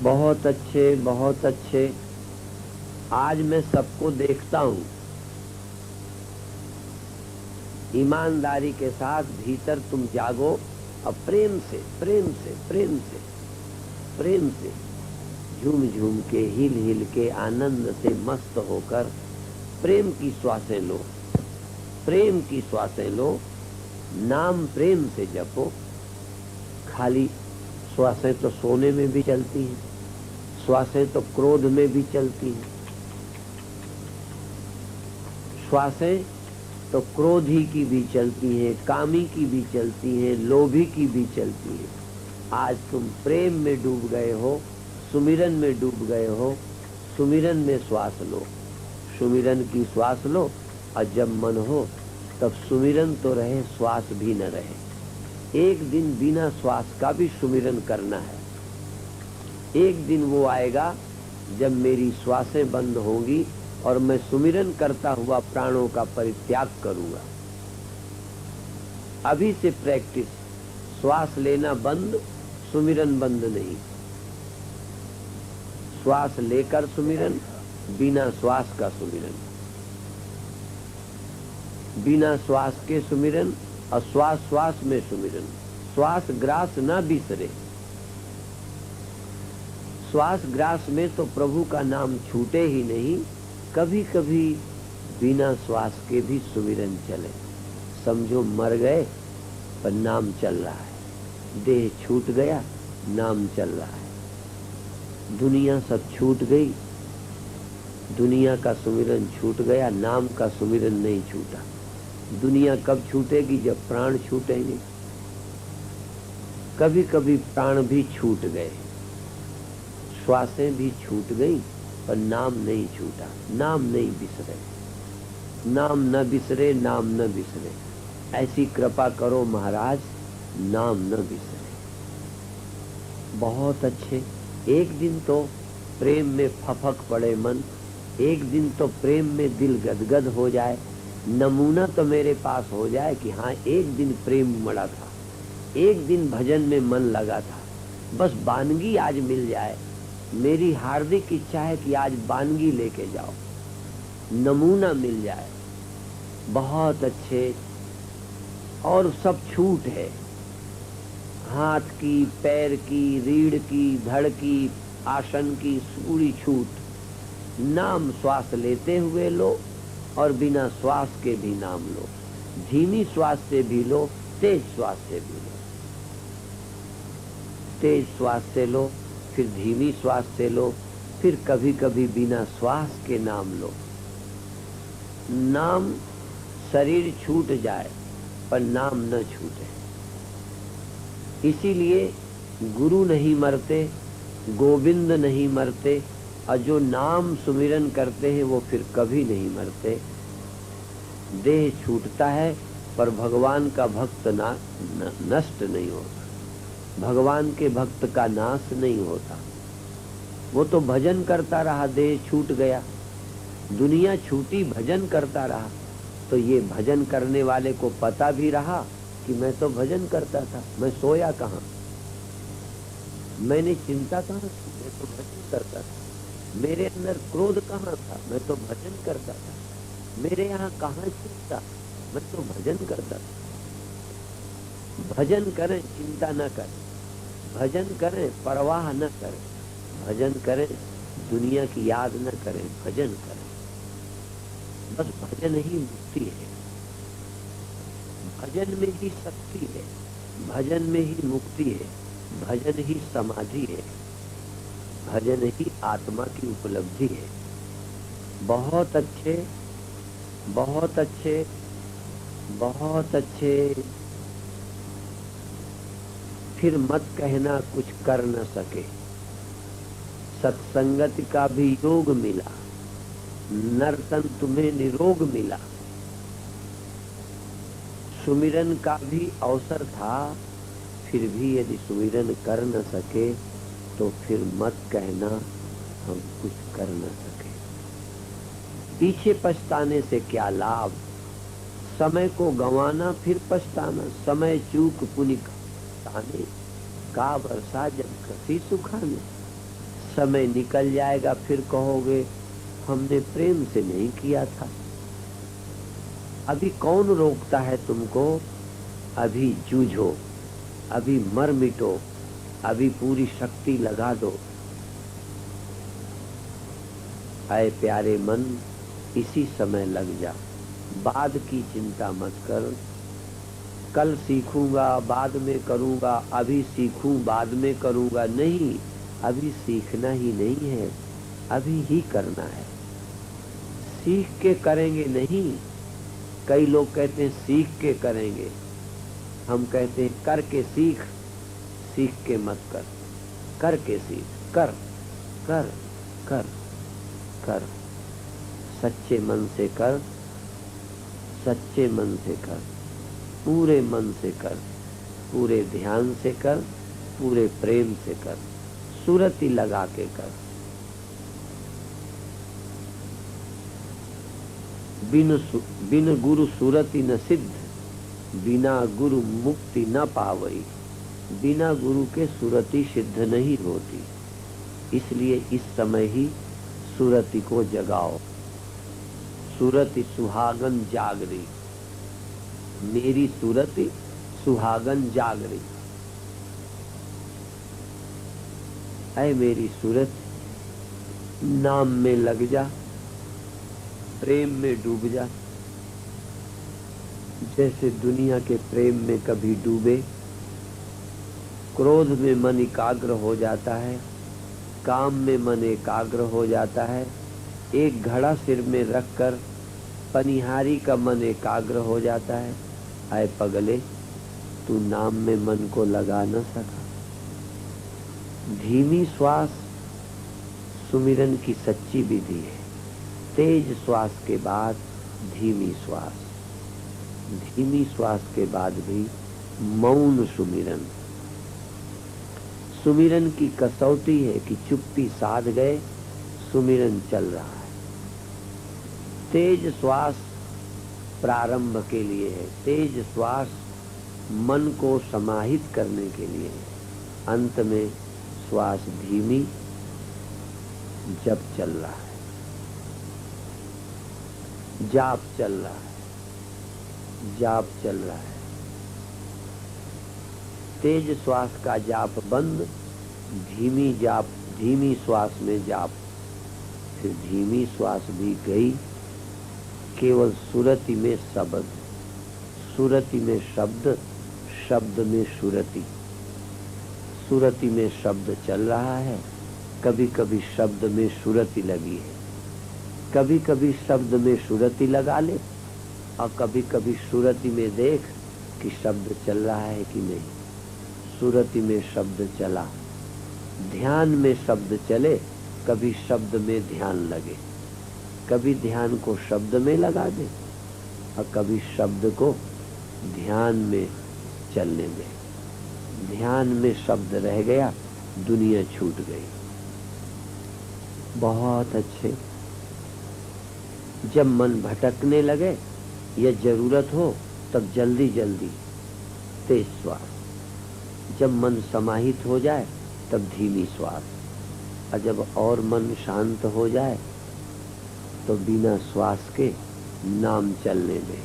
बहुत अच्छे, बहुत अच्छे। आज मैं सबको देखता हूं। ईमानदारी के साथ भीतर तुम जागो और प्रेम से, प्रेम से, प्रेम से, प्रेम से झूम झूम के, हिल हिल के, आनंद से मस्त होकर प्रेम की श्वासें लो, प्रेम की श्वासें लो। नाम प्रेम से जपो। खाली श्वासें तो सोने में भी चलती हैं, श्वासें तो क्रोध में भी चलती हैं, श्वासें तो क्रोधी की भी चलती हैं, कामी की भी चलती हैं, लोभी की भी चलती हैं। आज तुम प्रेम में डूब गए हो, सुमिरन में डूब गए हो। सुमिरन में श्वास लो, सुमिरन की श्वास लो। और जब मन हो तब सुमिरन तो रहे, श्वास भी न रहे। एक दिन बिना श्वास का भी सुमिरन करना है। एक दिन वो आएगा जब मेरी श्वासें बंद होंगी और मैं सुमिरन करता हुआ प्राणों का परित्याग करूंगा। अभी से प्रैक्टिस। श्वास लेना बंद, सुमिरन बंद नहीं। श्वास लेकर सुमिरन, बिना श्वास का सुमिरन, बिना श्वास के सुमिरन और श्वास श्वास में सुमिरन। श्वास ग्रास ना बिसरे। श्वास ग्रास में तो प्रभु का नाम छूटे ही नहीं। कभी कभी बिना श्वास के भी सुमिरन चले। समझो मर गए पर नाम चल रहा है। देह छूट गया, नाम चल रहा है। दुनिया सब छूट गई, दुनिया का सुमिरन छूट गया, नाम का सुमिरन नहीं छूटा। दुनिया कब छूटेगी? जब प्राण छूटेंगे। कभी कभी प्राण भी छूट गए, श्वासें भी छूट गई, पर नाम नहीं छूटा। नाम नहीं बिसरे, नाम न बिसरे, नाम न बिसरे। ऐसी कृपा करो महाराज, नाम न बिसरे। बहुत अच्छे। एक दिन तो प्रेम में फफक पड़े मन, एक दिन तो प्रेम में दिल गदगद हो जाए। नमूना तो मेरे पास हो जाए कि हाँ, एक दिन प्रेम मड़ा था, एक दिन भजन में मन लगा था। बस बानगी आज मिल जाए। मेरी हार्दिक इच्छा है कि आज बानगी लेके जाओ, नमूना मिल जाए। बहुत अच्छे। और सब छूट है, हाथ की, पैर की, रीढ़ की, धड़ की, आसन की, पूरी छूट। नाम श्वास लेते हुए लो और बिना श्वास के भी नाम लो। धीमी श्वास से भी लो, तेज श्वास से भी लो। तेज श्वास से लो, फिर धीमी श्वास से लो, फिर कभी कभी बिना श्वास के नाम लो। नाम शरीर छूट जाए पर नाम न छूटे। इसीलिए गुरु नहीं मरते, गोविंद नहीं मरते, और जो नाम सुमिरन करते हैं वो फिर कभी नहीं मरते। देह छूटता है पर भगवान का भक्त नष्ट नहीं होता। भगवान के भक्त का नाश नहीं होता। वो तो भजन करता रहा, देह छूट गया, दुनिया छूटी, भजन करता रहा। तो ये भजन करने वाले को पता भी रहा कि मैं तो भजन करता था, मैं सोया कहाँ, मैंने चिंता कहाँ की, मैं तो भजन करता था। मेरे अंदर क्रोध कहाँ था, मैं तो भजन करता था। मेरे यहाँ कहाँ चिंता, मैं तो भजन करता था। भजन करें, चिंता न करें। भजन करें, परवाह न करें। भजन करें, दुनिया की याद न करें। भजन करें, बस भजन ही मुक्ति है, भजन में ही शक्ति है, भजन में ही मुक्ति है, भजन ही समाधि है, भजन ही आत्मा की उपलब्धि है। बहुत अच्छे, बहुत अच्छे, बहुत अच्छे। फिर मत कहना कुछ कर न सके, सत्संगत का भी योग मिला, नर्तन तुम्हें निरोग मिला। सुमिरन का भी अवसर था, फिर भी यदि सुमिरन कर न सके तो फिर मत कहना हम कुछ कर न सके। पीछे पछताने से क्या लाभ, समय को गंवाना फिर पछताना। समय चूक पुनि ताने, का वर्षा जब कसी सुखाने। समय निकल जाएगा, फिर कहोगे हमने प्रेम से नहीं किया था। अभी कौन रोकता है तुमको? अभी जूझो, अभी मर मिटो, अभी पूरी शक्ति लगा दो। आए प्यारे मन, इसी समय लग जा, बाद की चिंता मत कर। कल सीखूंगा, बाद में करूंगा, अभी सीखूं, बाद में करूंगा। नहीं, अभी सीखना ही नहीं है, अभी ही करना है। सीख के करेंगे नहीं। कई लोग कहते हैं सीख के करेंगे, हम कहते हैं करके सीख। सीख के मत कर, करके सीख। कर कर कर कर, सच्चे मन से कर, सच्चे मन से कर, पूरे मन से कर, पूरे ध्यान से कर, पूरे प्रेम से कर, सुरती लगा के कर। बिन गुरु सुरति न सिद्ध, बिना गुरु मुक्ति न पावई। बिना गुरु के सुरति सिद्ध नहीं होती, इसलिए इस समय ही सुरति को जगाओ। सुरति सुहागन जागरी, मेरी सुरति सुहागन जागरी। ऐ मेरी सूरत, नाम में लग जा, प्रेम में डूब जा। जैसे दुनिया के प्रेम में कभी डूबे, क्रोध में मन एकाग्र हो जाता है, काम में मन एकाग्र हो जाता है। एक घड़ा सिर में रखकर पनिहारी का मन एकाग्र हो जाता है। आए पगले, तू नाम में मन को लगा न सका। धीमी श्वास सुमिरन की सच्ची विधि है। तेज श्वास के बाद धीमी श्वास, धीमी श्वास के बाद भी मौन सुमिरन। सुमिरन की कसौटी है कि चुप्पी साध गए, सुमिरन चल रहा है। तेज श्वास प्रारंभ के लिए है, तेज श्वास मन को समाहित करने के लिए है। अंत में श्वास धीमी जप चल रहा है, जाप चल रहा है, जाप चल रहा है। तेज श्वास का जाप बंद, धीमी जाप, धीमी श्वास में जाप। फिर धीमी श्वास भी गई, केवल सुरति में शब्द, सुरति में शब्द, शब्द में सुरति। सुरति में शब्द चल रहा है, कभी कभी शब्द में सुरति लगी है। कभी कभी शब्द में सुरति लगा ले, और कभी कभी सुरति में देख कि शब्द चल रहा है कि नहीं। सुरति में शब्द चला, ध्यान में शब्द चले, कभी शब्द में ध्यान लगे। कभी ध्यान को शब्द में लगा दे और कभी शब्द को ध्यान में चलने दे। ध्यान में शब्द रह गया, दुनिया छूट गई। बहुत अच्छे। जब मन भटकने लगे या जरूरत हो तब जल्दी जल्दी तेज श्वास। जब मन समाहित हो जाए तब धीमी श्वास, और जब और मन शांत हो जाए तो बिना श्वास के नाम चलने दे।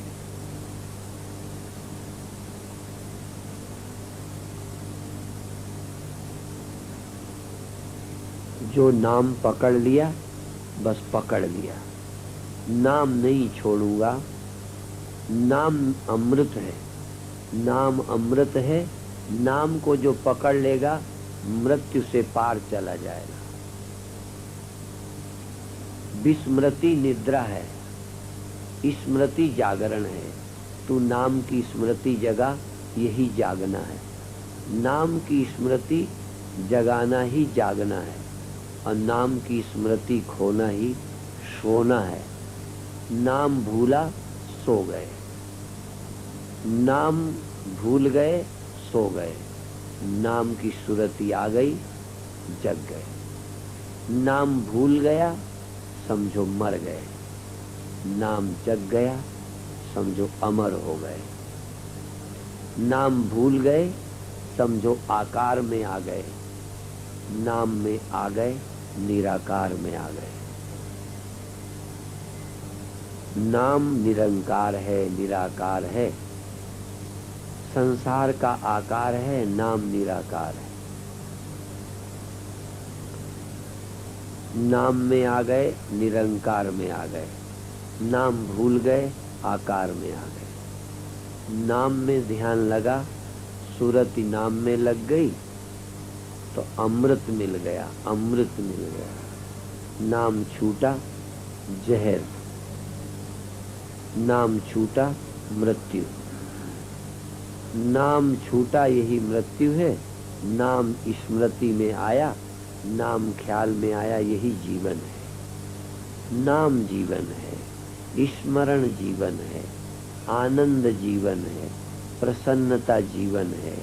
जो नाम पकड़ लिया बस पकड़ लिया, नाम नहीं छोड़ूंगा। नाम अमृत है, नाम अमृत है। नाम को जो पकड़ लेगा मृत्यु से पार चला जाएगा। विस्मृति निद्रा है, स्मृति जागरण है। तू नाम की स्मृति जगा, यही जागना है। नाम की स्मृति जगाना ही जागना है, और नाम की स्मृति खोना ही सोना है। नाम भूला सो गए, नाम भूल गए सो गए। नाम की सुरती आ गई, जग गए। नाम भूल गया समझो मर गए, नाम जग गया समझो अमर हो गए। नाम भूल गए समझो आकार में आ गए, नाम में आ गए निराकार में आ गए। नाम निरंकार है, निराकार है। संसार का आकार है, नाम निराकार है। नाम में आ गए, निरंकार में आ गए। नाम भूल गए, आकार में आ गए। नाम में ध्यान लगा, सूरत नाम में लग गई तो अमृत मिल गया, अमृत मिल गया। नाम छूटा जहर, नाम छूटा मृत्यु। नाम छूटा यही मृत्यु है। नाम स्मृति में आया, नाम ख्याल में आया, यही जीवन है। नाम जीवन है, स्मरण जीवन है, आनंद जीवन है, प्रसन्नता जीवन है,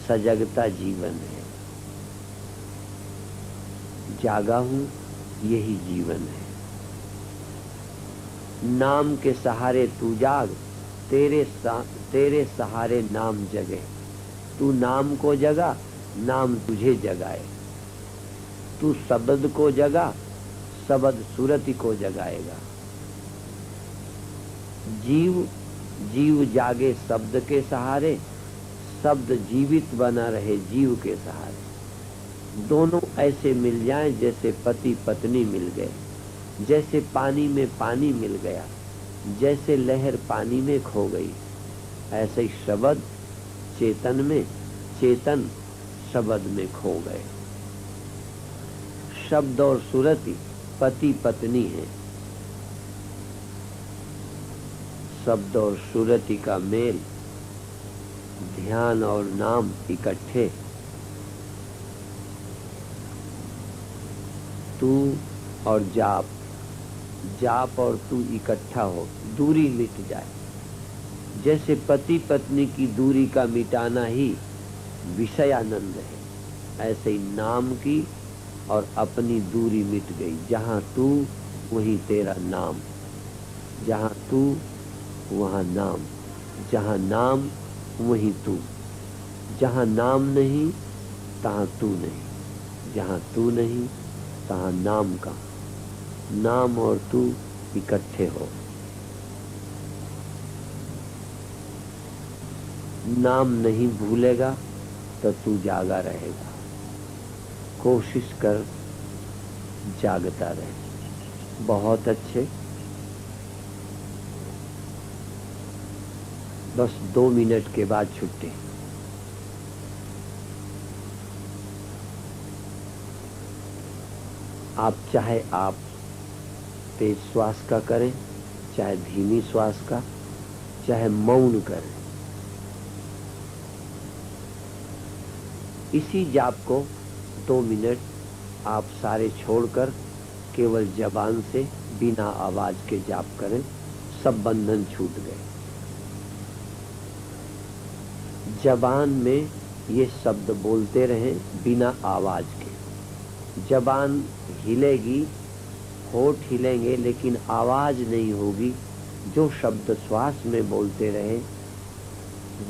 सजगता जीवन है। जागा हूं, यही जीवन है। नाम के सहारे तू जाग, तेरे सहारे नाम जगे। तू नाम को जगा, नाम तुझे जगाए। तू शब्द को जगा, शब्द सूरति को जगाएगा। जीव जागे शब्द के सहारे, शब्द जीवित बना रहे जीव के सहारे। दोनों ऐसे मिल जाएं जैसे पति पत्नी मिल गए, जैसे पानी में पानी मिल गया, जैसे लहर पानी में खो गई। ऐसे ही शब्द चेतन में, चेतन शब्द में खो गए। शब्द और सुरति पति पत्नी है। शब्द और सुरति का मेल, ध्यान और नाम इकट्ठे। तू और जाप, जाप और तू इकट्ठा हो, दूरी मिट जाए। जैसे पति पत्नी की दूरी का मिटाना ही विषयानंद है, ऐसे ही नाम की और अपनी दूरी मिट गई। जहां तू वहीं तेरा नाम, जहां तू वहां नाम, जहां नाम वहीं तू। जहां नाम नहीं तहां तू नहीं, जहां तू नहीं तहां नाम का। नाम और तू इकट्ठे हो। नाम नहीं भूलेगा तो तू जागा रहेगा। कोशिश कर जागता रहे। बहुत अच्छे। बस 2 मिनट के बाद छुट्टी। आप तेज श्वास का करें, चाहे धीमी श्वास का, चाहे मौन करें। इसी जाप को 2 मिनट आप सारे छोड़कर केवल जबान से बिना आवाज के जाप करें। सब बंधन छूट गए। जबान में ये शब्द बोलते रहें बिना आवाज के। जबान हिलेगी, होठ हिलेंगे, लेकिन आवाज नहीं होगी। जो शब्द श्वास में बोलते रहे,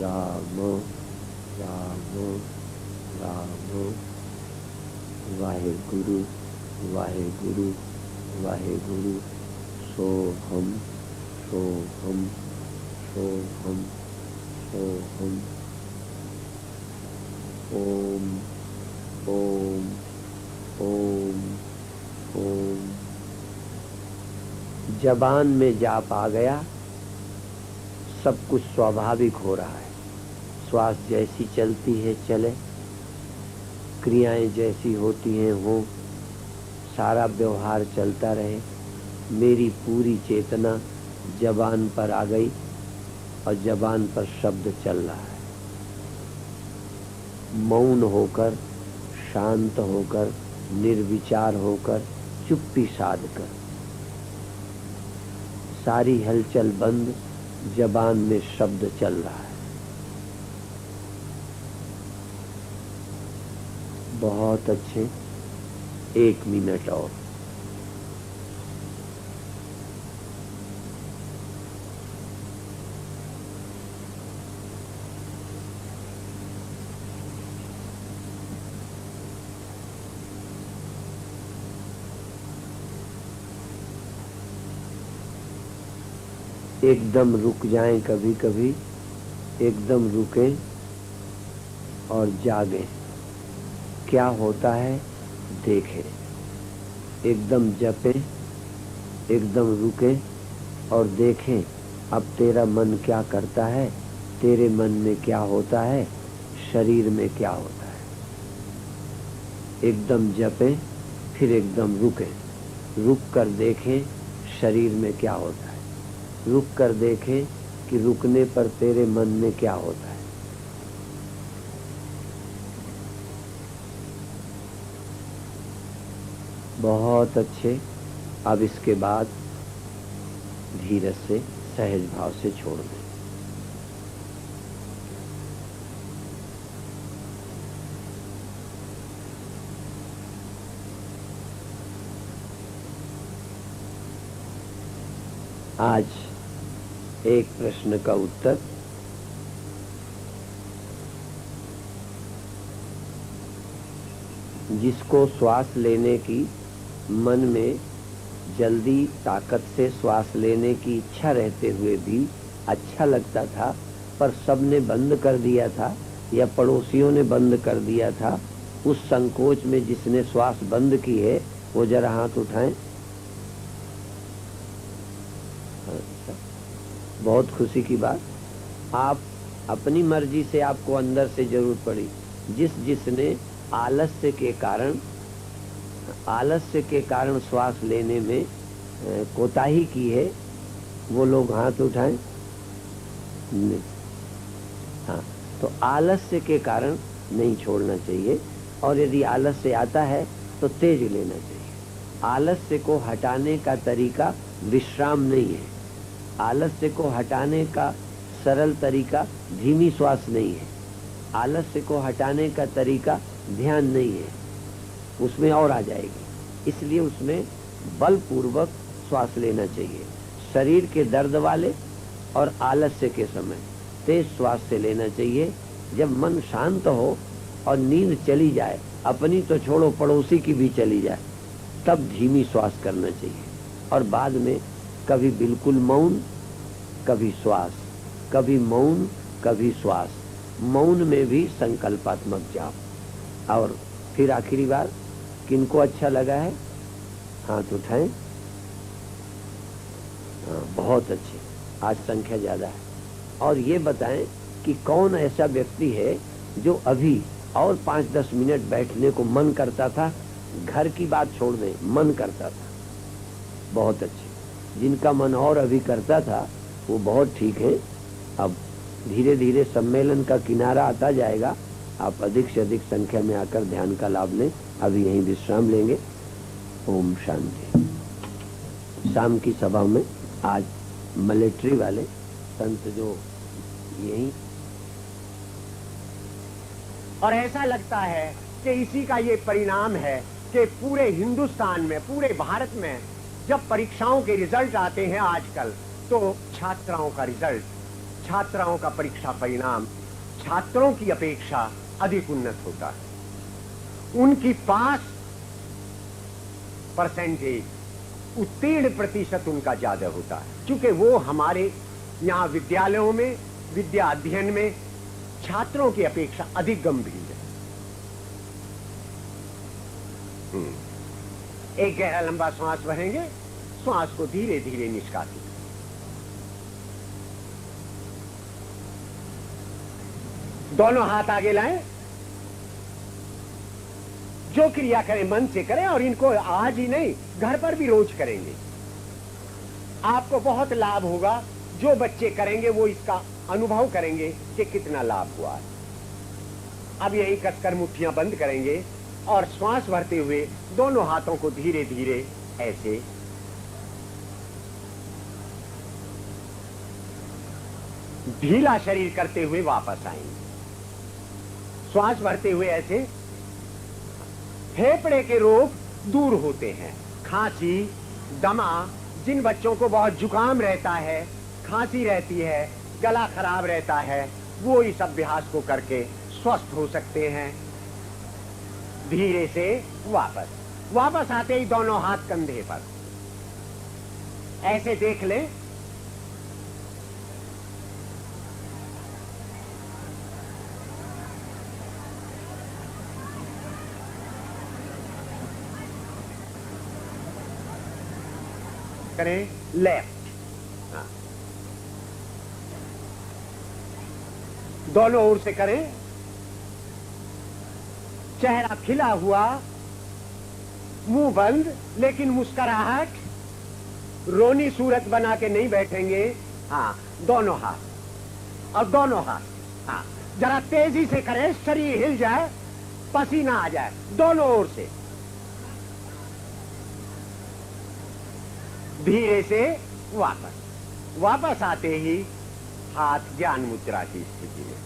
राम राम राम, वाहेगुरु वाहेगुरु वाहेगुरु, सोहम सोहम सोहम सोहम, ओम ओम ओम ओम। जबान में जाप आ गया, सब कुछ स्वाभाविक हो रहा है। श्वास जैसी चलती है चले, क्रियाएं जैसी होती हैं हो, सारा व्यवहार चलता रहे। मेरी पूरी चेतना जबान पर आ गई और जबान पर शब्द चल रहा है। मौन होकर, शांत होकर, निर्विचार होकर, चुप्पी साध कर, सारी हलचल बंद, जबान में शब्द चल रहा है। बहुत अच्छे, 1 मिनट और। एकदम रुक जाएं, कभी कभी एकदम रुकें और जागें। क्या होता है देखें। एकदम जपें, एकदम रुकें और देखें अब तेरा मन क्या करता है, तेरे मन में क्या होता है, शरीर में क्या होता है। एकदम जपें, फिर एकदम रुकें। रुक कर देखें शरीर में क्या होता है। रुक कर देखें कि रुकने पर तेरे मन में क्या होता है। बहुत अच्छे। अब इसके बाद धीरे से सहज भाव से छोड़ दें। आज एक प्रश्न का उत्तर। जिसको श्वास लेने की मन में जल्दी ताकत से श्वास लेने की इच्छा रहते हुए भी अच्छा लगता था, पर सबने बंद कर दिया था या पड़ोसियों ने बंद कर दिया था, उस संकोच में जिसने श्वास बंद की है वो जरा हाथ उठाएं। बहुत खुशी की बात। आप अपनी मर्जी से, आपको अंदर से जरूरत पड़ी। जिसने आलस्य के कारण श्वास लेने में कोताही की है, वो लोग हाथ उठाएं। नहीं, हाँ, तो आलस्य के कारण नहीं छोड़ना चाहिए। और यदि आलस्य आता है तो तेज लेना चाहिए। आलस्य को हटाने का तरीका विश्राम नहीं है। आलस्य को हटाने का सरल तरीका धीमी श्वास नहीं है। आलस्य को हटाने का तरीका ध्यान नहीं है, उसमें और आ जाएगी। इसलिए उसमें बलपूर्वक श्वास लेना चाहिए। शरीर के दर्द वाले और आलस्य के समय तेज श्वास से लेना चाहिए। जब मन शांत हो और नींद चली जाए, अपनी तो छोड़ो पड़ोसी की भी चली जाए, तब धीमी श्वास करना चाहिए। और बाद में कभी बिल्कुल मौन, कभी श्वास, कभी मौन, कभी श्वास। मौन में भी संकल्पात्मक जाप। और फिर आखिरी बार, किनको अच्छा लगा है हाथ उठाएं। हाँ, बहुत अच्छे, आज संख्या ज्यादा है। और ये बताएं कि कौन ऐसा व्यक्ति है जो अभी और 5-10 मिनट बैठने को मन करता था, घर की बात छोड़ दें, मन करता था। बहुत अच्छे। जिनका मन और अभी करता था वो बहुत ठीक है। अब धीरे धीरे सम्मेलन का किनारा आता जाएगा। आप अधिक से अधिक संख्या में आकर ध्यान का लाभ लें। अभी यहीं विश्राम लेंगे। ओम शांति। शाम की सभा में आज मिलिट्री वाले संत जो यहीं, और ऐसा लगता है कि इसी का ये परिणाम है कि पूरे हिंदुस्तान में, पूरे भारत में जब परीक्षाओं के रिजल्ट आते हैं आजकल, तो छात्राओं का रिजल्ट, छात्राओं का परीक्षा परिणाम छात्रों की अपेक्षा अधिक उन्नत होता है। उनकी पास परसेंटेज, उत्तीर्ण प्रतिशत उनका ज्यादा होता है, क्योंकि वो हमारे यहाँ विद्यालयों में, विद्या अध्ययन में छात्रों की अपेक्षा अधिक गंभीर है। एक गहरा लंबा श्वास भरेंगे, श्वास को धीरे धीरे निष्कासित। दोनों हाथ आगे लाएं। जो क्रिया करें मन से करें, और इनको आज ही नहीं घर पर भी रोज करेंगे। आपको बहुत लाभ होगा। जो बच्चे करेंगे वो इसका अनुभव करेंगे कि कितना लाभ हुआ। अब यही कसकर मुट्ठियां बंद करेंगे और श्वास भरते हुए दोनों हाथों को धीरे धीरे ऐसे ढीला शरीर करते हुए वापस आएंगे। श्वास भरते हुए ऐसे। फेफड़े के रोग दूर होते हैं। खांसी, दमा, जिन बच्चों को बहुत जुकाम रहता है, खांसी रहती है, गला खराब रहता है, वो इस अभ्यास को करके स्वस्थ हो सकते हैं। धीरे से वापस आते ही दोनों हाथ कंधे पर ऐसे देख लें। करें लेफ्ट। दोनों ओर से करें। चेहरा खिला हुआ, मुंह बंद, लेकिन मुस्कुराहट। रोनी सूरत बना के नहीं बैठेंगे। हाँ, दोनों हाथ और दोनों हाथ। हाँ, जरा तेजी से करें, शरीर हिल जाए, पसीना आ जाए। दोनों ओर से धीरे से वापस आते ही हाथ ज्ञान मुद्रा की स्थिति में।